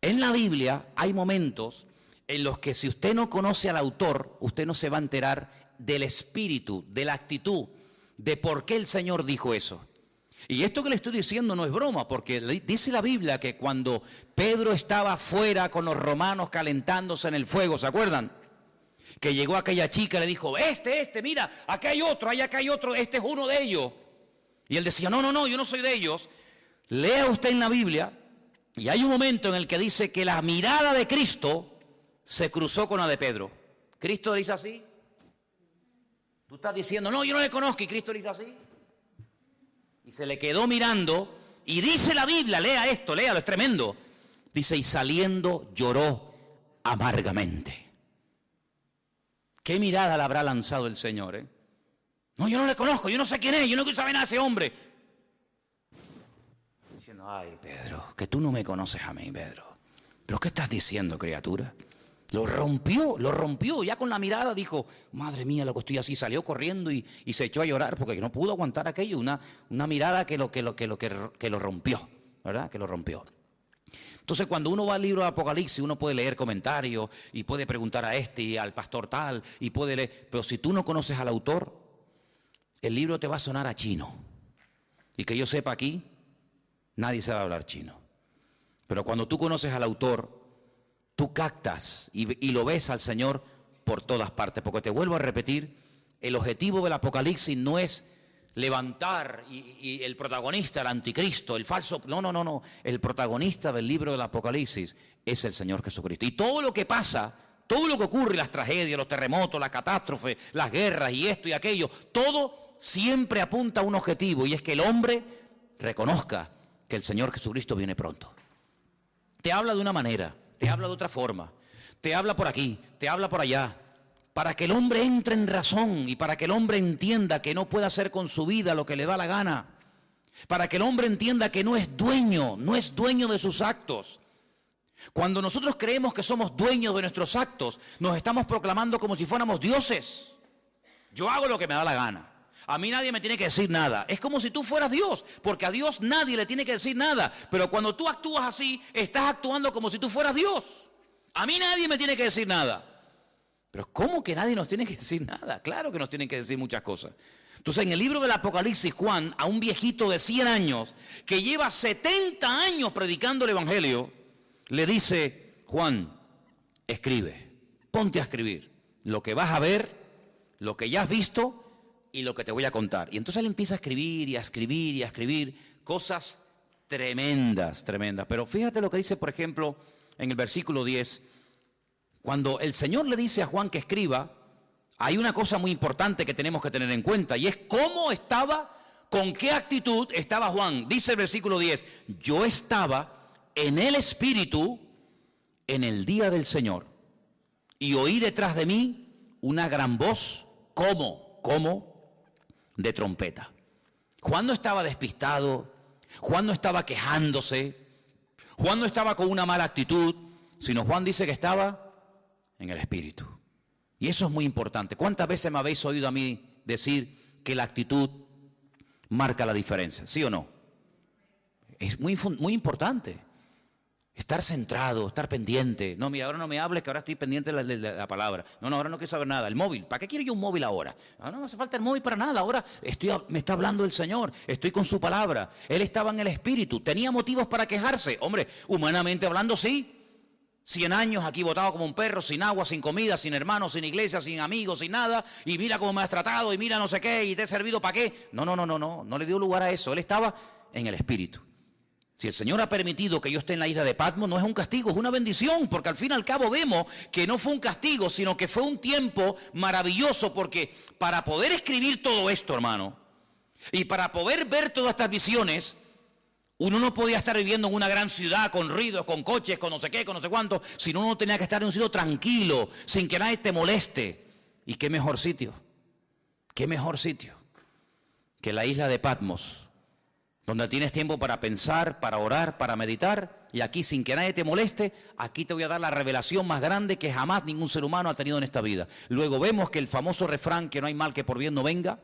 En la Biblia hay momentos en los que si usted no conoce al autor, usted no se va a enterar del espíritu, de la actitud, de por qué el Señor dijo eso. Y esto que le estoy diciendo no es broma, porque dice la Biblia que cuando Pedro estaba afuera con los romanos calentándose en el fuego, ¿se acuerdan? Que llegó aquella chica y le dijo, mira, acá hay otro, este es uno de ellos. Y él decía, no, yo no soy de ellos. Lea usted en la Biblia, y hay un momento en el que dice que la mirada de Cristo se cruzó con la de Pedro. Cristo le dice así. Tú estás diciendo, no, yo no le conozco, y Cristo le dice así. Y se le quedó mirando y dice la Biblia, lea esto, léalo, es tremendo. Dice, y saliendo lloró amargamente. ¿Qué mirada le habrá lanzado el Señor, eh? No, yo no le conozco, yo no sé quién es, yo no quiero saber nada de ese hombre. Diciendo, ay, Pedro, que tú no me conoces a mí, Pedro. ¿Pero qué estás diciendo, criatura? Lo rompió, ya con la mirada dijo, madre mía, lo que estoy así, salió corriendo y se echó a llorar porque no pudo aguantar aquello, una mirada que lo rompió, ¿verdad? Que lo rompió. Entonces, cuando uno va al libro de Apocalipsis, uno puede leer comentarios y puede preguntar a este y al pastor tal, y puede leer, pero si tú no conoces al autor, el libro te va a sonar a chino. Y que yo sepa aquí, nadie sabe hablar chino. Pero cuando tú conoces al autor, tú captas y lo ves al Señor por todas partes. Porque te vuelvo a repetir, el objetivo del Apocalipsis no es levantar y el protagonista, el anticristo, el falso. No. El protagonista del libro del Apocalipsis es el Señor Jesucristo. Y todo lo que pasa, todo lo que ocurre, las tragedias, los terremotos, las catástrofes, las guerras y esto y aquello, todo siempre apunta a un objetivo, y es que el hombre reconozca que el Señor Jesucristo viene pronto. Te habla de una manera, te habla de otra forma, te habla por aquí, te habla por allá, para que el hombre entre en razón y para que el hombre entienda que no puede hacer con su vida lo que le da la gana, para que el hombre entienda que no es dueño de sus actos. Cuando nosotros creemos que somos dueños de nuestros actos, nos estamos proclamando como si fuéramos dioses. Yo hago lo que me da la gana. A mí nadie me tiene que decir nada. Es como si tú fueras Dios, porque a Dios nadie le tiene que decir nada. Pero cuando tú actúas así, estás actuando como si tú fueras Dios. A mí nadie me tiene que decir nada. Pero ¿cómo que nadie nos tiene que decir nada? Claro que nos tienen que decir muchas cosas. Entonces, en el libro del Apocalipsis, Juan, a un viejito de 100 años, que lleva 70 años predicando el Evangelio, le dice, Juan, escribe, ponte a escribir lo que vas a ver, lo que ya has visto y lo que te voy a contar. Y entonces él empieza a escribir y a escribir y a escribir cosas tremendas. Pero fíjate lo que dice, por ejemplo, en el versículo 10. Cuando el Señor le dice a Juan que escriba, hay una cosa muy importante que tenemos que tener en cuenta, y es cómo estaba, con qué actitud estaba Juan. Dice el versículo 10, yo estaba en el Espíritu en el día del Señor, y oí detrás de mí una gran voz, como de trompeta. Juan no estaba despistado, Juan no estaba quejándose, Juan no estaba con una mala actitud, sino Juan dice que estaba en el Espíritu. Y eso es muy importante. ¿Cuántas veces me habéis oído a mí decir que la actitud marca la diferencia? ¿Sí o no? Es muy importante. Estar centrado, estar pendiente. No, mira, ahora no me hables, que ahora estoy pendiente de la palabra. No, ahora no quiero saber nada. El móvil, ¿para qué quiero yo un móvil ahora? No me hace falta el móvil para nada. Ahora me está hablando el Señor, estoy con su palabra. Él estaba en el Espíritu. ¿Tenía motivos para quejarse? Hombre, humanamente hablando, sí. 100 años aquí botado como un perro, sin agua, sin comida, sin hermanos, sin iglesia, sin amigos, sin nada, y mira cómo me has tratado, y mira no sé qué, y te he servido para qué. No le dio lugar a eso. Él estaba en el Espíritu. Si el Señor ha permitido que yo esté en la isla de Patmos, no es un castigo, es una bendición, porque al fin y al cabo vemos que no fue un castigo, sino que fue un tiempo maravilloso, porque para poder escribir todo esto, hermano, y para poder ver todas estas visiones, uno no podía estar viviendo en una gran ciudad con ruidos, con coches, con no sé qué, con no sé cuánto, sino uno tenía que estar en un sitio tranquilo, sin que nadie te moleste. ¿Y qué mejor sitio? ¿Qué mejor sitio que la isla de Patmos, donde tienes tiempo para pensar, para orar, para meditar? Y aquí, sin que nadie te moleste, aquí te voy a dar la revelación más grande que jamás ningún ser humano ha tenido en esta vida. Luego vemos que el famoso refrán, que no hay mal que por bien no venga,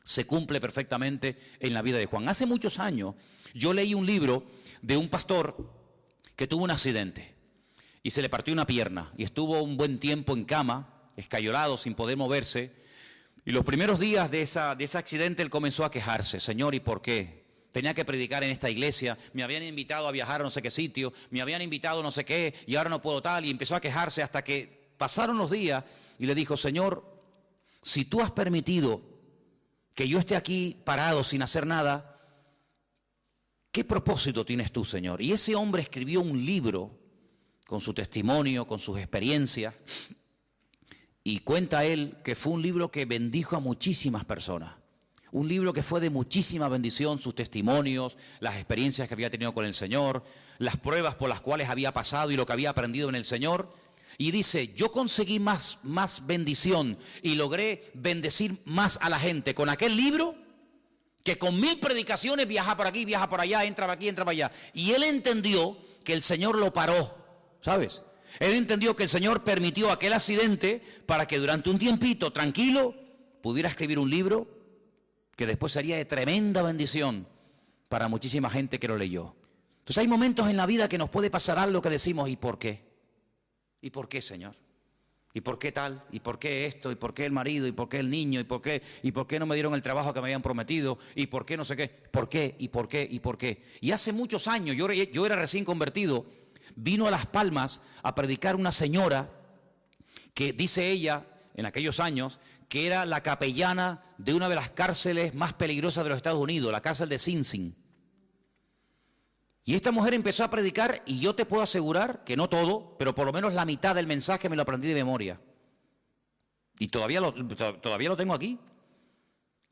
se cumple perfectamente en la vida de Juan. Hace muchos años yo leí un libro de un pastor que tuvo un accidente y se le partió una pierna y estuvo un buen tiempo en cama, escayolado, sin poder moverse. Y los primeros días de ese accidente él comenzó a quejarse. Señor, ¿y por qué? Tenía que predicar en esta iglesia, me habían invitado a viajar a no sé qué sitio, me habían invitado a no sé qué, y ahora no puedo tal, y empezó a quejarse hasta que pasaron los días y le dijo, Señor, si tú has permitido que yo esté aquí parado sin hacer nada, ¿qué propósito tienes tú, Señor? Y ese hombre escribió un libro con su testimonio, con sus experiencias, y cuenta él que fue un libro que bendijo a muchísimas personas. un libro que fue de muchísima bendición, sus testimonios, las experiencias que había tenido con el Señor, las pruebas por las cuales había pasado y lo que había aprendido en el Señor. Y dice, yo conseguí más bendición y logré bendecir más a la gente con aquel libro que con 1000 predicaciones, viaja por aquí, viaja por allá, entra para aquí, entra para allá. Y él entendió que el Señor lo paró, ¿sabes? Él entendió que el Señor permitió aquel accidente para que durante un tiempito, tranquilo, pudiera escribir un libro que después sería de tremenda bendición para muchísima gente que lo leyó. Entonces hay momentos en la vida que nos puede pasar algo que decimos, ¿y por qué? ¿Y por qué, Señor? ¿Y por qué tal? ¿Y por qué esto? ¿Y por qué el marido? ¿Y por qué el niño? ¿Y por qué no me dieron el trabajo que me habían prometido? ¿Y por qué no sé qué? ¿Por qué? ¿Y por qué? ¿Y por qué? Y hace muchos años, yo era recién convertido, vino a Las Palmas a predicar una señora que dice ella, en aquellos años, que era la capellana de una de las cárceles más peligrosas de los Estados Unidos, la cárcel de Sing Sing. Y esta mujer empezó a predicar y yo te puedo asegurar que no todo, pero por lo menos la mitad del mensaje me lo aprendí de memoria. Y todavía lo tengo aquí.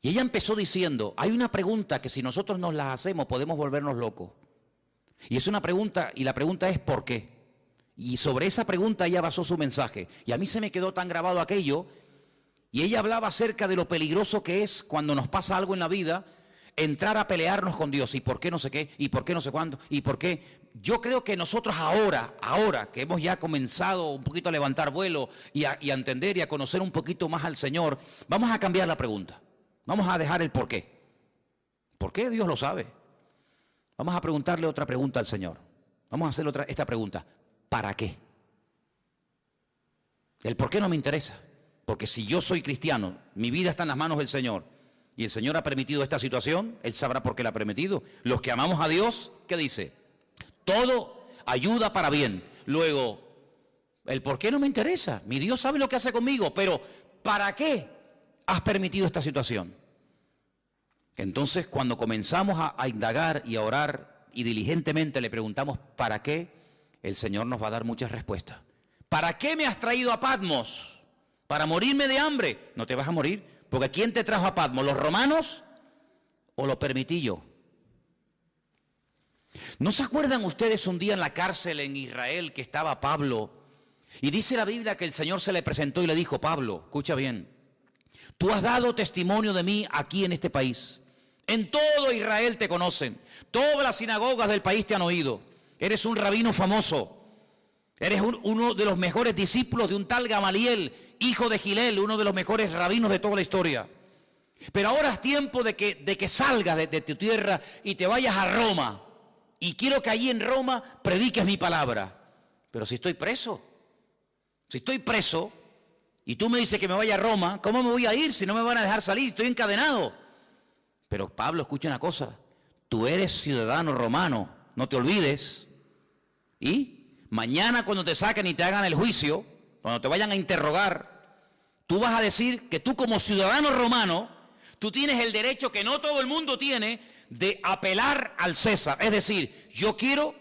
Y ella empezó diciendo, hay una pregunta que si nosotros nos la hacemos podemos volvernos locos. Y es una pregunta, y la pregunta es ¿por qué? Y sobre esa pregunta ella basó su mensaje. Y a mí se me quedó tan grabado aquello. Y ella hablaba acerca de lo peligroso que es cuando nos pasa algo en la vida, entrar a pelearnos con Dios, y por qué no sé qué, y por qué no sé cuándo, y por qué. Yo creo que nosotros ahora que hemos ya comenzado un poquito a levantar vuelo y a entender y a conocer un poquito más al Señor, vamos a cambiar la pregunta. Vamos a dejar el por qué. ¿Por qué? Dios lo sabe. Vamos a preguntarle otra pregunta al Señor. Vamos a hacerle esta pregunta. ¿Para qué? El por qué no me interesa. Porque si yo soy cristiano, mi vida está en las manos del Señor, y el Señor ha permitido esta situación, Él sabrá por qué la ha permitido. Los que amamos a Dios, ¿qué dice? Todo ayuda para bien. Luego, el por qué no me interesa. Mi Dios sabe lo que hace conmigo, pero ¿para qué has permitido esta situación? Entonces, cuando comenzamos a indagar y a orar y diligentemente le preguntamos ¿para qué? El Señor nos va a dar muchas respuestas. ¿Para qué me has traído a Patmos? ¿Para morirme de hambre? No te vas a morir. Porque ¿quién te trajo a Patmos? ¿Los romanos o lo permití yo? ¿No se acuerdan ustedes un día en la cárcel en Israel que estaba Pablo? Y dice la Biblia que el Señor se le presentó y le dijo, Pablo, escucha bien, tú has dado testimonio de mí aquí en este país. En todo Israel te conocen. Todas las sinagogas del país te han oído. Eres un rabino famoso. Eres uno de los mejores discípulos de un tal Gamaliel, hijo de Gilel, uno de los mejores rabinos de toda la historia. Pero ahora es tiempo de que salgas de tu tierra y te vayas a Roma. Y quiero que allí en Roma prediques mi palabra. Pero si estoy preso y tú me dices que me vaya a Roma, ¿cómo me voy a ir si no me van a dejar salir? Estoy encadenado. Pero Pablo, escucha una cosa, tú eres ciudadano romano, no te olvides. ¿Y? Mañana cuando te saquen y te hagan el juicio, cuando te vayan a interrogar, tú vas a decir que tú como ciudadano romano, tú tienes el derecho que no todo el mundo tiene de apelar al César. Es decir, yo quiero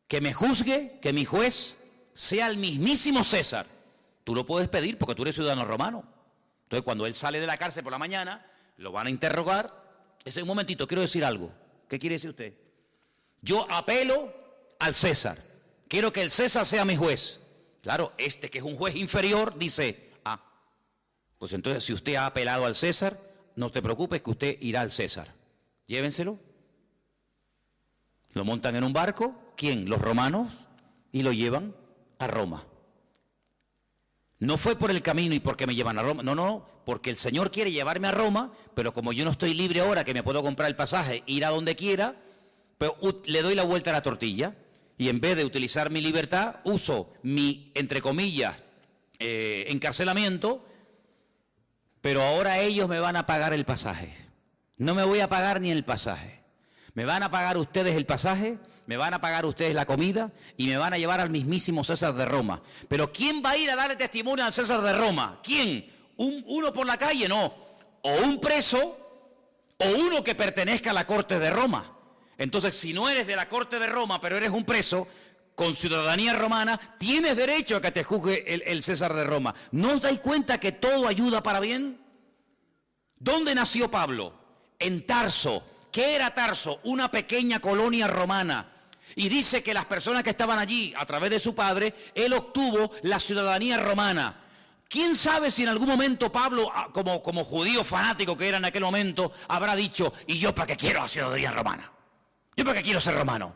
que me juzgue, que mi juez sea el mismísimo César. Tú lo puedes pedir porque tú eres ciudadano romano. Entonces cuando él sale de la cárcel por la mañana, lo van a interrogar. Un momentito, quiero decir algo. ¿Qué quiere decir usted? Yo apelo al César. Quiero que el César sea mi juez. Claro, que es un juez inferior, dice, pues entonces si usted ha apelado al César, no te preocupes que usted irá al César. Llévenselo. Lo montan en un barco, ¿quién? Los romanos, y lo llevan a Roma. No fue por el camino y porque me llevan a Roma, no, porque el Señor quiere llevarme a Roma, pero como yo no estoy libre ahora, que me puedo comprar el pasaje, ir a donde quiera, pero le doy la vuelta a la tortilla. Y en vez de utilizar mi libertad, uso mi, entre comillas, encarcelamiento, pero ahora ellos me van a pagar el pasaje. No me voy a pagar ni el pasaje. Me van a pagar ustedes el pasaje, me van a pagar ustedes la comida y me van a llevar al mismísimo César de Roma. Pero ¿quién va a ir a darle testimonio al César de Roma? ¿Quién? ¿Uno por la calle? No. O un preso o uno que pertenezca a la corte de Roma. Entonces, si no eres de la corte de Roma, pero eres un preso con ciudadanía romana, tienes derecho a que te juzgue el César de Roma. ¿No os dais cuenta que todo ayuda para bien? ¿Dónde nació Pablo? En Tarso. ¿Qué era Tarso? Una pequeña colonia romana. Y dice que las personas que estaban allí, a través de su padre, él obtuvo la ciudadanía romana. ¿Quién sabe si en algún momento Pablo, como judío fanático que era en aquel momento, habrá dicho, ¿y yo para qué quiero la ciudadanía romana? ¿Yo para qué quiero ser romano?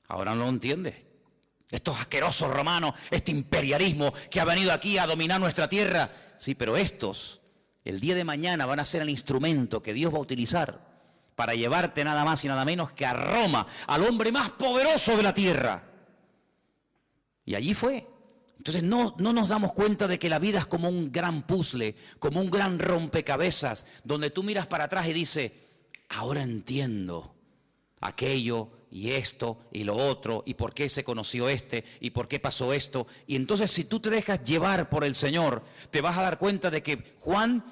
Ahora no lo entiende. Estos asquerosos romanos, este imperialismo que ha venido aquí a dominar nuestra tierra. Sí, pero estos, el día de mañana van a ser el instrumento que Dios va a utilizar para llevarte nada más y nada menos que a Roma, al hombre más poderoso de la tierra. Y allí fue. Entonces no nos damos cuenta de que la vida es como un gran puzzle, como un gran rompecabezas, donde tú miras para atrás y dices, ahora entiendo aquello y esto y lo otro, y por qué se conoció este, y por qué pasó esto. Y entonces si tú te dejas llevar por el Señor, te vas a dar cuenta de que Juan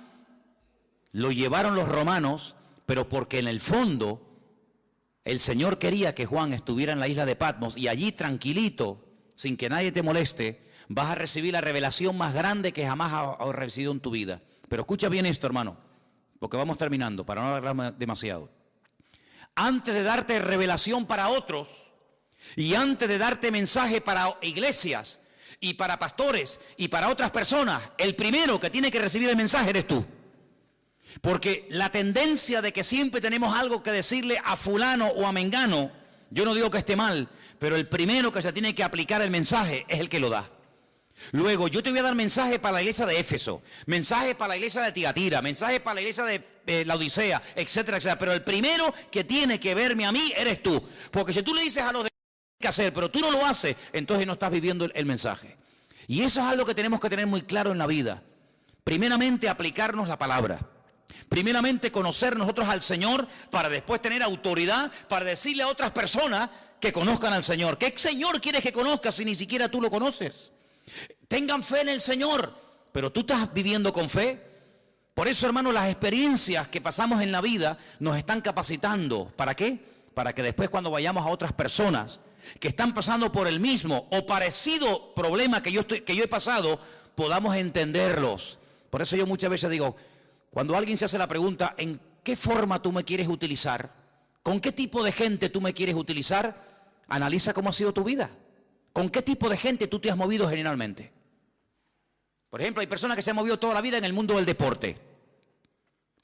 lo llevaron los romanos, pero porque en el fondo el Señor quería que Juan estuviera en la isla de Patmos y allí tranquilito, sin que nadie te moleste, vas a recibir la revelación más grande que jamás has recibido en tu vida. Pero escucha bien esto, hermano, porque vamos terminando, para no alargar demasiado. Antes de darte revelación para otros y antes de darte mensaje para iglesias y para pastores y para otras personas, el primero que tiene que recibir el mensaje eres tú. Porque la tendencia de que siempre tenemos algo que decirle a fulano o a mengano, yo no digo que esté mal, pero el primero que se tiene que aplicar el mensaje es el que lo da. Luego, yo te voy a dar mensaje para la iglesia de Éfeso, mensaje para la iglesia de Tiatira, mensaje para la iglesia de la Odisea, etcétera, etcétera. Pero el primero que tiene que verme a mí eres tú. Porque si tú le dices a los demás qué hacer, pero tú no lo haces, entonces no estás viviendo el mensaje. Y eso es algo que tenemos que tener muy claro en la vida. Primeramente, aplicarnos la palabra. Primeramente, conocer nosotros al Señor para después tener autoridad para decirle a otras personas que conozcan al Señor. ¿Qué Señor quieres que conozcas si ni siquiera tú lo conoces? Tengan fe en el Señor, pero tú estás viviendo con fe. Por eso, hermano, las experiencias que pasamos en la vida nos están capacitando. ¿Para qué? Para que después cuando vayamos a otras personas que están pasando por el mismo o parecido problema que yo he pasado, podamos entenderlos. Por eso yo muchas veces digo, cuando alguien se hace la pregunta, ¿en qué forma tú me quieres utilizar? ¿Con qué tipo de gente tú me quieres utilizar? Analiza cómo ha sido tu vida. ¿Con qué tipo de gente tú te has movido generalmente? Por ejemplo, hay personas que se han movido toda la vida en el mundo del deporte.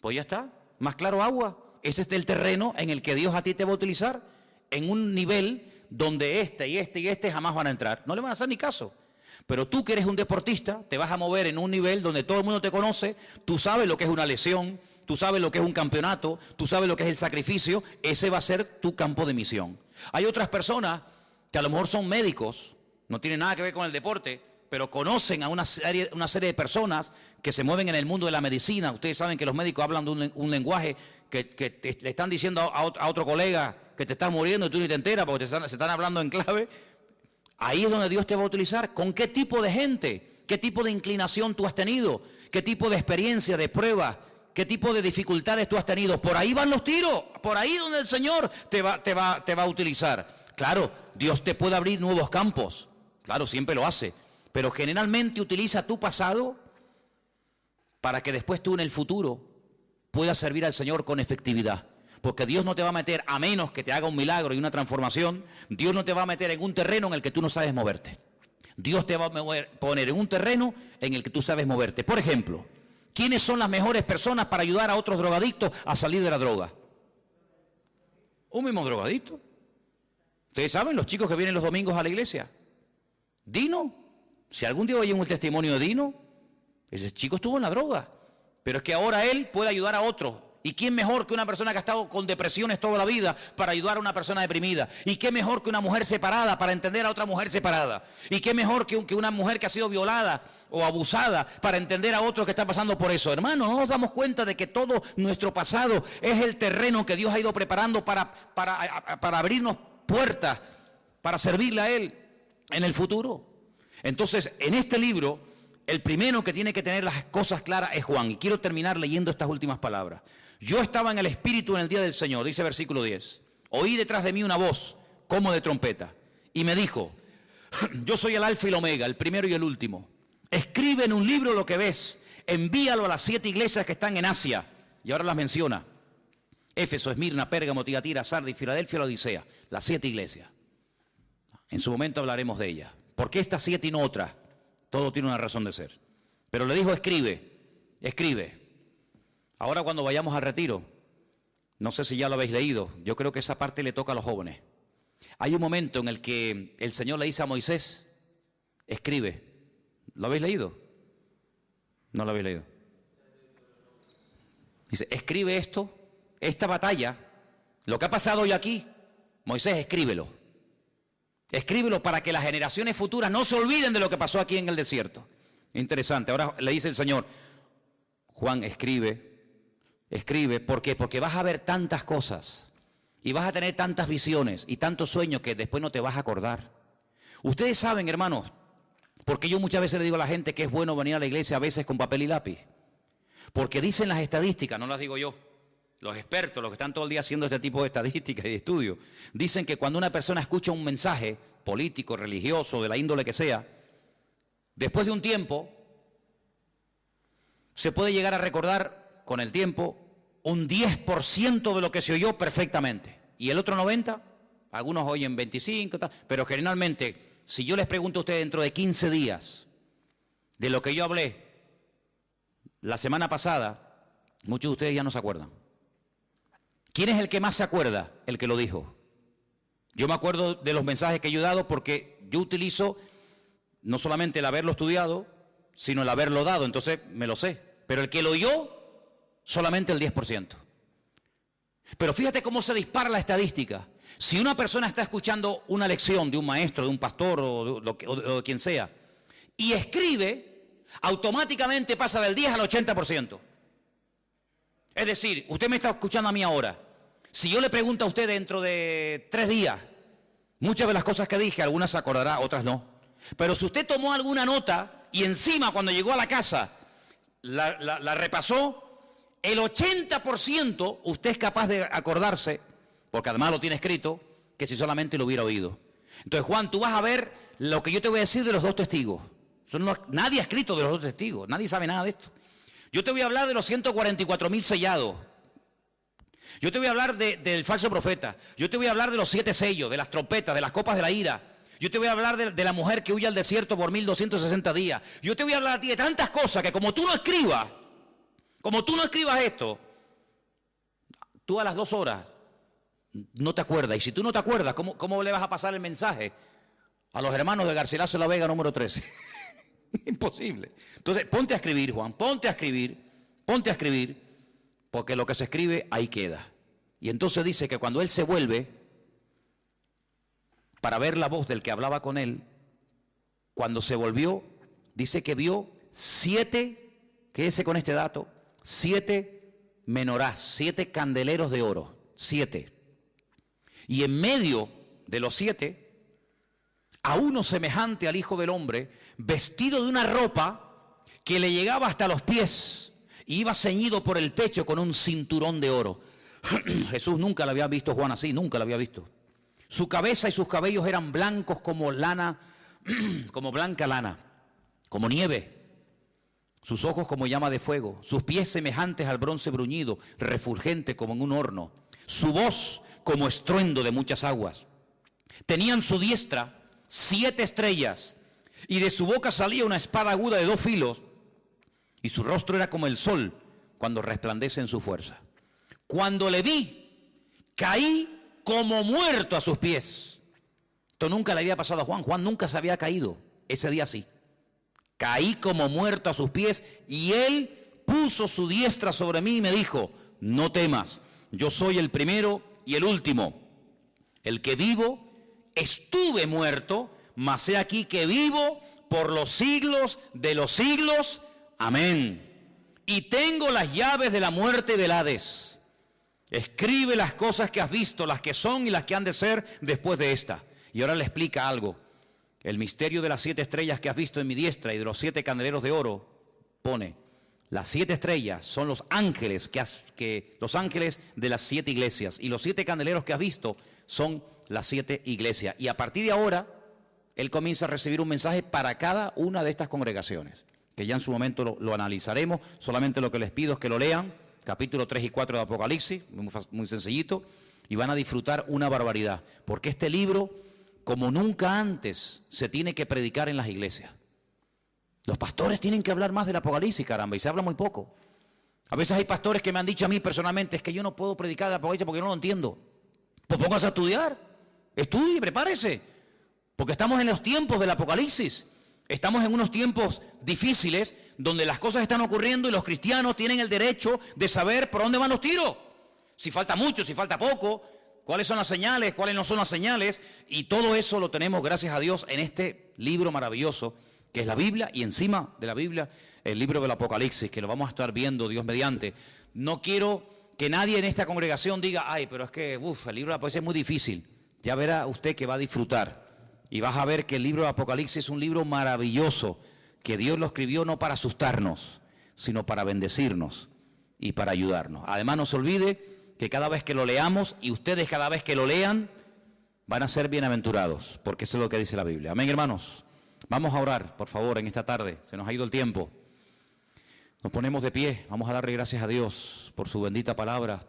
Pues ya está, más claro agua. Ese es el terreno en el que Dios a ti te va a utilizar en un nivel donde este y este y este jamás van a entrar. No le van a hacer ni caso. Pero tú que eres un deportista, te vas a mover en un nivel donde todo el mundo te conoce, tú sabes lo que es una lesión, tú sabes lo que es un campeonato, tú sabes lo que es el sacrificio, ese va a ser tu campo de misión. Hay otras personas que a lo mejor son médicos, no tienen nada que ver con el deporte, pero conocen a una serie de personas que se mueven en el mundo de la medicina. Ustedes saben que los médicos hablan de un lenguaje que le están diciendo a otro colega que te estás muriendo y tú ni te enteras porque se están hablando en clave. Ahí es donde Dios te va a utilizar. ¿Con qué tipo de gente? ¿Qué tipo de inclinación tú has tenido? ¿Qué tipo de experiencia, de prueba? ¿Qué tipo de dificultades tú has tenido? Por ahí van los tiros. Por ahí donde el Señor te va a utilizar. Claro, Dios te puede abrir nuevos campos. Claro, siempre lo hace. Pero generalmente utiliza tu pasado para que después tú en el futuro puedas servir al Señor con efectividad. Porque Dios no te va a meter, a menos que te haga un milagro y una transformación, Dios no te va a meter en un terreno en el que tú no sabes moverte. Dios te va a poner en un terreno en el que tú sabes moverte. Por ejemplo, ¿quiénes son las mejores personas para ayudar a otros drogadictos a salir de la droga? Un mismo drogadicto. Ustedes saben, los chicos que vienen los domingos a la iglesia. Dino, si algún día oyen un testimonio de Dino, ese chico estuvo en la droga. Pero es que ahora él puede ayudar a otros. ¿Y quién mejor que una persona que ha estado con depresiones toda la vida para ayudar a una persona deprimida? ¿Y qué mejor que una mujer separada para entender a otra mujer separada? ¿Y qué mejor que una mujer que ha sido violada o abusada para entender a otro que está pasando por eso? Hermano, no nos damos cuenta de que todo nuestro pasado es el terreno que Dios ha ido preparando para abrirnos puertas, para servirle a Él en el futuro. Entonces, en este libro, el primero que tiene que tener las cosas claras es Juan. Y quiero terminar leyendo estas últimas palabras. Yo estaba en el Espíritu en el día del Señor, dice versículo 10. Oí detrás de mí una voz, como de trompeta, y me dijo, yo soy el Alfa y el Omega, el primero y el último. Escribe en un libro lo que ves, envíalo a las 7 iglesias que están en Asia, y ahora las menciona. Éfeso, Esmirna, Pérgamo, Tiatira, Sardis, Filadelfia, la Odisea. Las 7 iglesias. En su momento hablaremos de ellas. ¿Por qué estas 7 y no otras? Todo tiene una razón de ser. Pero le dijo, escribe, escribe. Ahora cuando vayamos al retiro, no sé si ya lo habéis leído, yo creo que esa parte le toca a los jóvenes. Hay un momento en el que el Señor le dice a Moisés, escribe. ¿Lo habéis leído? No lo habéis leído. Dice, escribe esto, esta batalla, lo que ha pasado hoy aquí, Moisés, escríbelo. Escríbelo para que las generaciones futuras no se olviden de lo que pasó aquí en el desierto. Interesante. Ahora le dice el Señor, Juan, escribe. Escribe. ¿Por qué? Porque vas a ver tantas cosas y vas a tener tantas visiones y tantos sueños que después no te vas a acordar. Ustedes saben, hermanos, porque yo muchas veces le digo a la gente que es bueno venir a la iglesia a veces con papel y lápiz. Porque dicen las estadísticas, no las digo yo, los expertos, los que están todo el día haciendo este tipo de estadísticas y de estudios, dicen que cuando una persona escucha un mensaje político, religioso, de la índole que sea, después de un tiempo, se puede llegar a recordar con el tiempo un 10% de lo que se oyó perfectamente. Y el otro 90%, algunos oyen 25%, pero generalmente, si yo les pregunto a ustedes dentro de 15 días de lo que yo hablé la semana pasada, muchos de ustedes ya no se acuerdan. ¿Quién es el que más se acuerda? El que lo dijo. Yo me acuerdo de los mensajes que yo he dado porque yo utilizo no solamente el haberlo estudiado, sino el haberlo dado, entonces me lo sé. Pero el que lo oyó, solamente el 10%. Pero fíjate cómo se dispara la estadística. Si una persona está escuchando una lección de un maestro, de un pastor o de quien sea, y escribe, automáticamente pasa del 10 al 80%. Es decir, usted me está escuchando a mí ahora. Si yo le pregunto a usted dentro de 3 días, muchas de las cosas que dije, algunas se acordará, otras no. Pero si usted tomó alguna nota y encima cuando llegó a la casa la repasó, el 80% usted es capaz de acordarse, porque además lo tiene escrito, que si solamente lo hubiera oído. Entonces, Juan, tú vas a ver lo que yo te voy a decir de los 2 testigos. Nadie ha escrito de los 2 testigos, nadie sabe nada de esto. Yo te voy a hablar de los 144.000 sellados. Yo te voy a hablar del falso profeta. Yo te voy a hablar de los 7 sellos, de las trompetas, de las copas de la ira. Yo te voy a hablar de la mujer que huye al desierto por 1260 días. Yo te voy a hablar a ti de tantas cosas que como tú no escribas esto, tú a las 2 horas no te acuerdas. Y si tú no te acuerdas, ¿cómo le vas a pasar el mensaje a los hermanos de Garcilaso de la Vega número 13? Imposible. Entonces, ponte a escribir, Juan, ponte a escribir, porque lo que se escribe ahí queda. Y entonces dice que cuando él se vuelve para ver la voz del que hablaba con él, cuando se volvió, dice que vio 7, quédese con este dato, 7 menorás, 7 candeleros de oro, 7. Y en medio de los 7, a uno semejante al Hijo del Hombre, vestido de una ropa que le llegaba hasta los pies, y iba ceñido por el pecho con un cinturón de oro. Jesús nunca lo había visto, Juan, así, nunca lo había visto. Su cabeza y sus cabellos eran blancos como lana, como blanca lana, como nieve. Sus ojos como llama de fuego, sus pies semejantes al bronce bruñido, refulgente como en un horno. Su voz como estruendo de muchas aguas. Tenía en su diestra 7 estrellas, y de su boca salía una espada aguda de 2 filos, y su rostro era como el sol cuando resplandece en su fuerza. Cuando le vi, caí como muerto a sus pies. Esto nunca le había pasado a Juan. Juan nunca se había caído. Ese día sí. Caí como muerto a sus pies, y él puso su diestra sobre mí y me dijo, no temas, yo soy el primero y el último, el que vivo. Estuve muerto, mas he aquí que vivo por los siglos de los siglos. Amén. Y tengo las llaves de la muerte y del Hades. Escribe las cosas que has visto, las que son y las que han de ser después de esta. Y ahora le explica algo. El misterio de las 7 estrellas que has visto en mi diestra y de los 7 candeleros de oro, pone, las 7 estrellas son los ángeles los ángeles de las 7 iglesias, y los 7 candeleros que has visto son las 7 iglesias. Y a partir de ahora, él comienza a recibir un mensaje para cada una de estas congregaciones, que ya en su momento lo analizaremos. Solamente lo que les pido es que lo lean capítulo 3 y 4 de Apocalipsis, muy sencillito, y van a disfrutar una barbaridad, porque este libro, como nunca antes, se tiene que predicar en las iglesias. Los pastores tienen que hablar más del Apocalipsis, caramba, y se habla muy poco. A veces hay pastores que me han dicho a mí personalmente, es que yo no puedo predicar el Apocalipsis porque yo no lo entiendo. Pues póngase a estudiar, estudie, prepárese, porque estamos en los tiempos del Apocalipsis. Estamos en unos tiempos difíciles donde las cosas están ocurriendo y los cristianos tienen el derecho de saber por dónde van los tiros. Si falta mucho, si falta poco, cuáles son las señales, cuáles no son las señales. Y todo eso lo tenemos, gracias a Dios, en este libro maravilloso que es la Biblia, y encima de la Biblia el libro del Apocalipsis, que lo vamos a estar viendo, Dios mediante. No quiero que nadie en esta congregación diga, ay, pero es que el libro del Apocalipsis es muy difícil. Ya verá usted que va a disfrutar. Y vas a ver que el libro de Apocalipsis es un libro maravilloso, que Dios lo escribió no para asustarnos, sino para bendecirnos y para ayudarnos. Además, no se olvide que cada vez que lo leamos, y ustedes cada vez que lo lean, van a ser bienaventurados, porque eso es lo que dice la Biblia. Amén, hermanos. Vamos a orar, por favor, en esta tarde. Se nos ha ido el tiempo. Nos ponemos de pie. Vamos a darle gracias a Dios por su bendita palabra.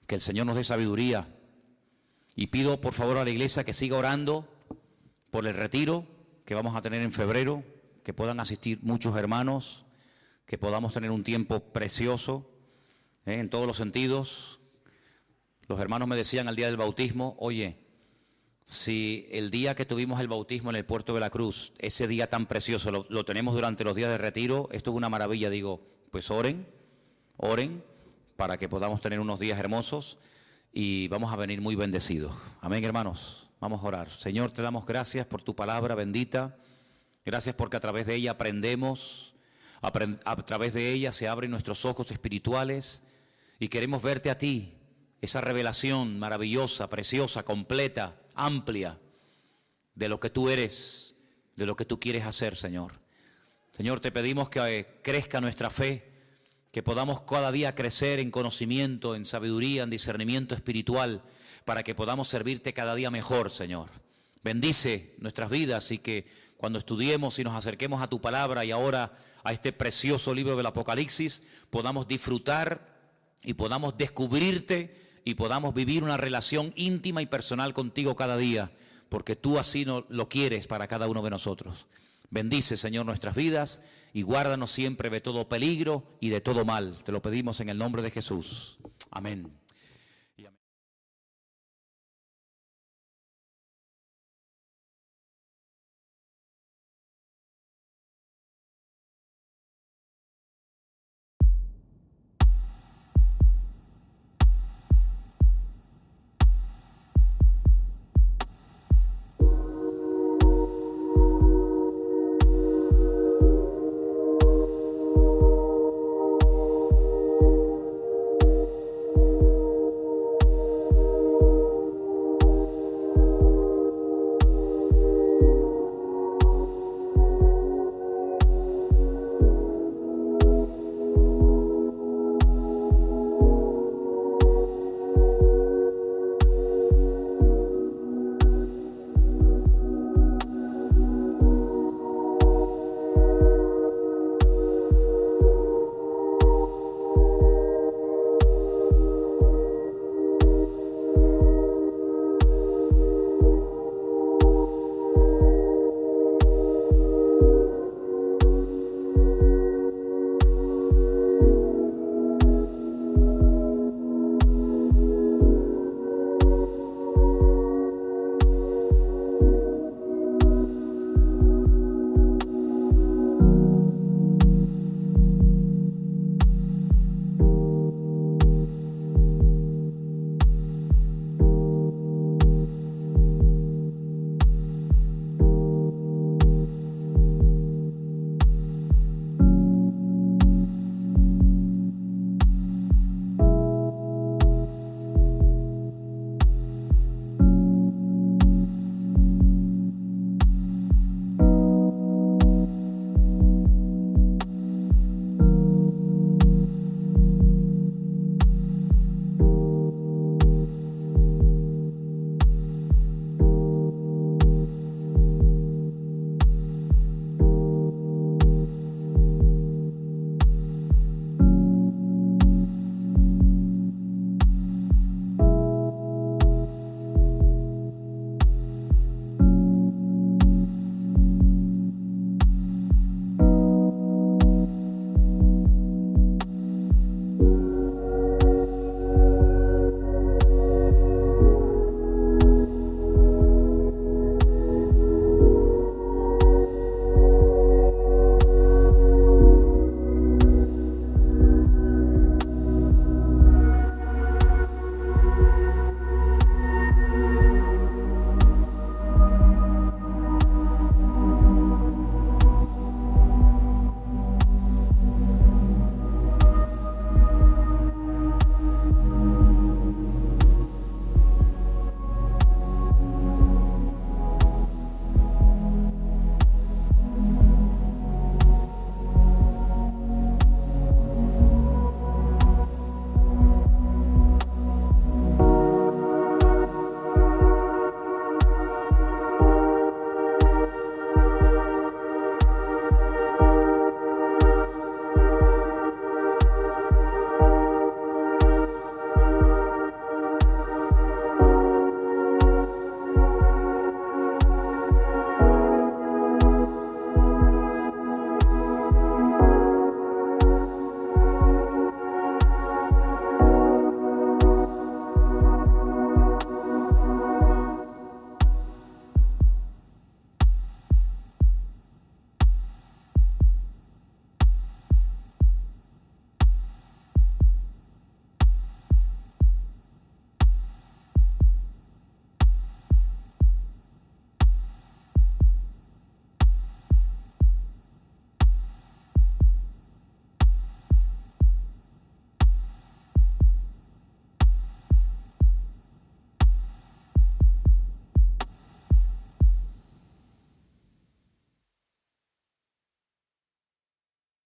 Que el Señor nos dé sabiduría. Y pido por favor a la iglesia que siga orando por el retiro que vamos a tener en febrero, que puedan asistir muchos hermanos, que podamos tener un tiempo precioso en todos los sentidos. Los hermanos me decían al día del bautismo, oye, si el día que tuvimos el bautismo en el puerto de la Cruz, ese día tan precioso, lo tenemos durante los días de retiro, esto es una maravilla. Digo, pues oren para que podamos tener unos días hermosos. Y vamos a venir muy bendecidos. Amén, hermanos. Vamos a orar. Señor, te damos gracias por tu palabra bendita. Gracias porque a través de ella aprendemos. A través de ella se abren nuestros ojos espirituales. Y queremos verte a ti. Esa revelación maravillosa, preciosa, completa, amplia. De lo que tú eres. De lo que tú quieres hacer, Señor. Señor, te pedimos que crezca nuestra fe. Que podamos cada día crecer en conocimiento, en sabiduría, en discernimiento espiritual, para que podamos servirte cada día mejor, Señor. Bendice nuestras vidas y que cuando estudiemos y nos acerquemos a tu palabra y ahora a este precioso libro del Apocalipsis, podamos disfrutar y podamos descubrirte y podamos vivir una relación íntima y personal contigo cada día, porque tú así lo quieres para cada uno de nosotros. Bendice, Señor, nuestras vidas y guárdanos siempre de todo peligro y de todo mal. Te lo pedimos en el nombre de Jesús. Amén.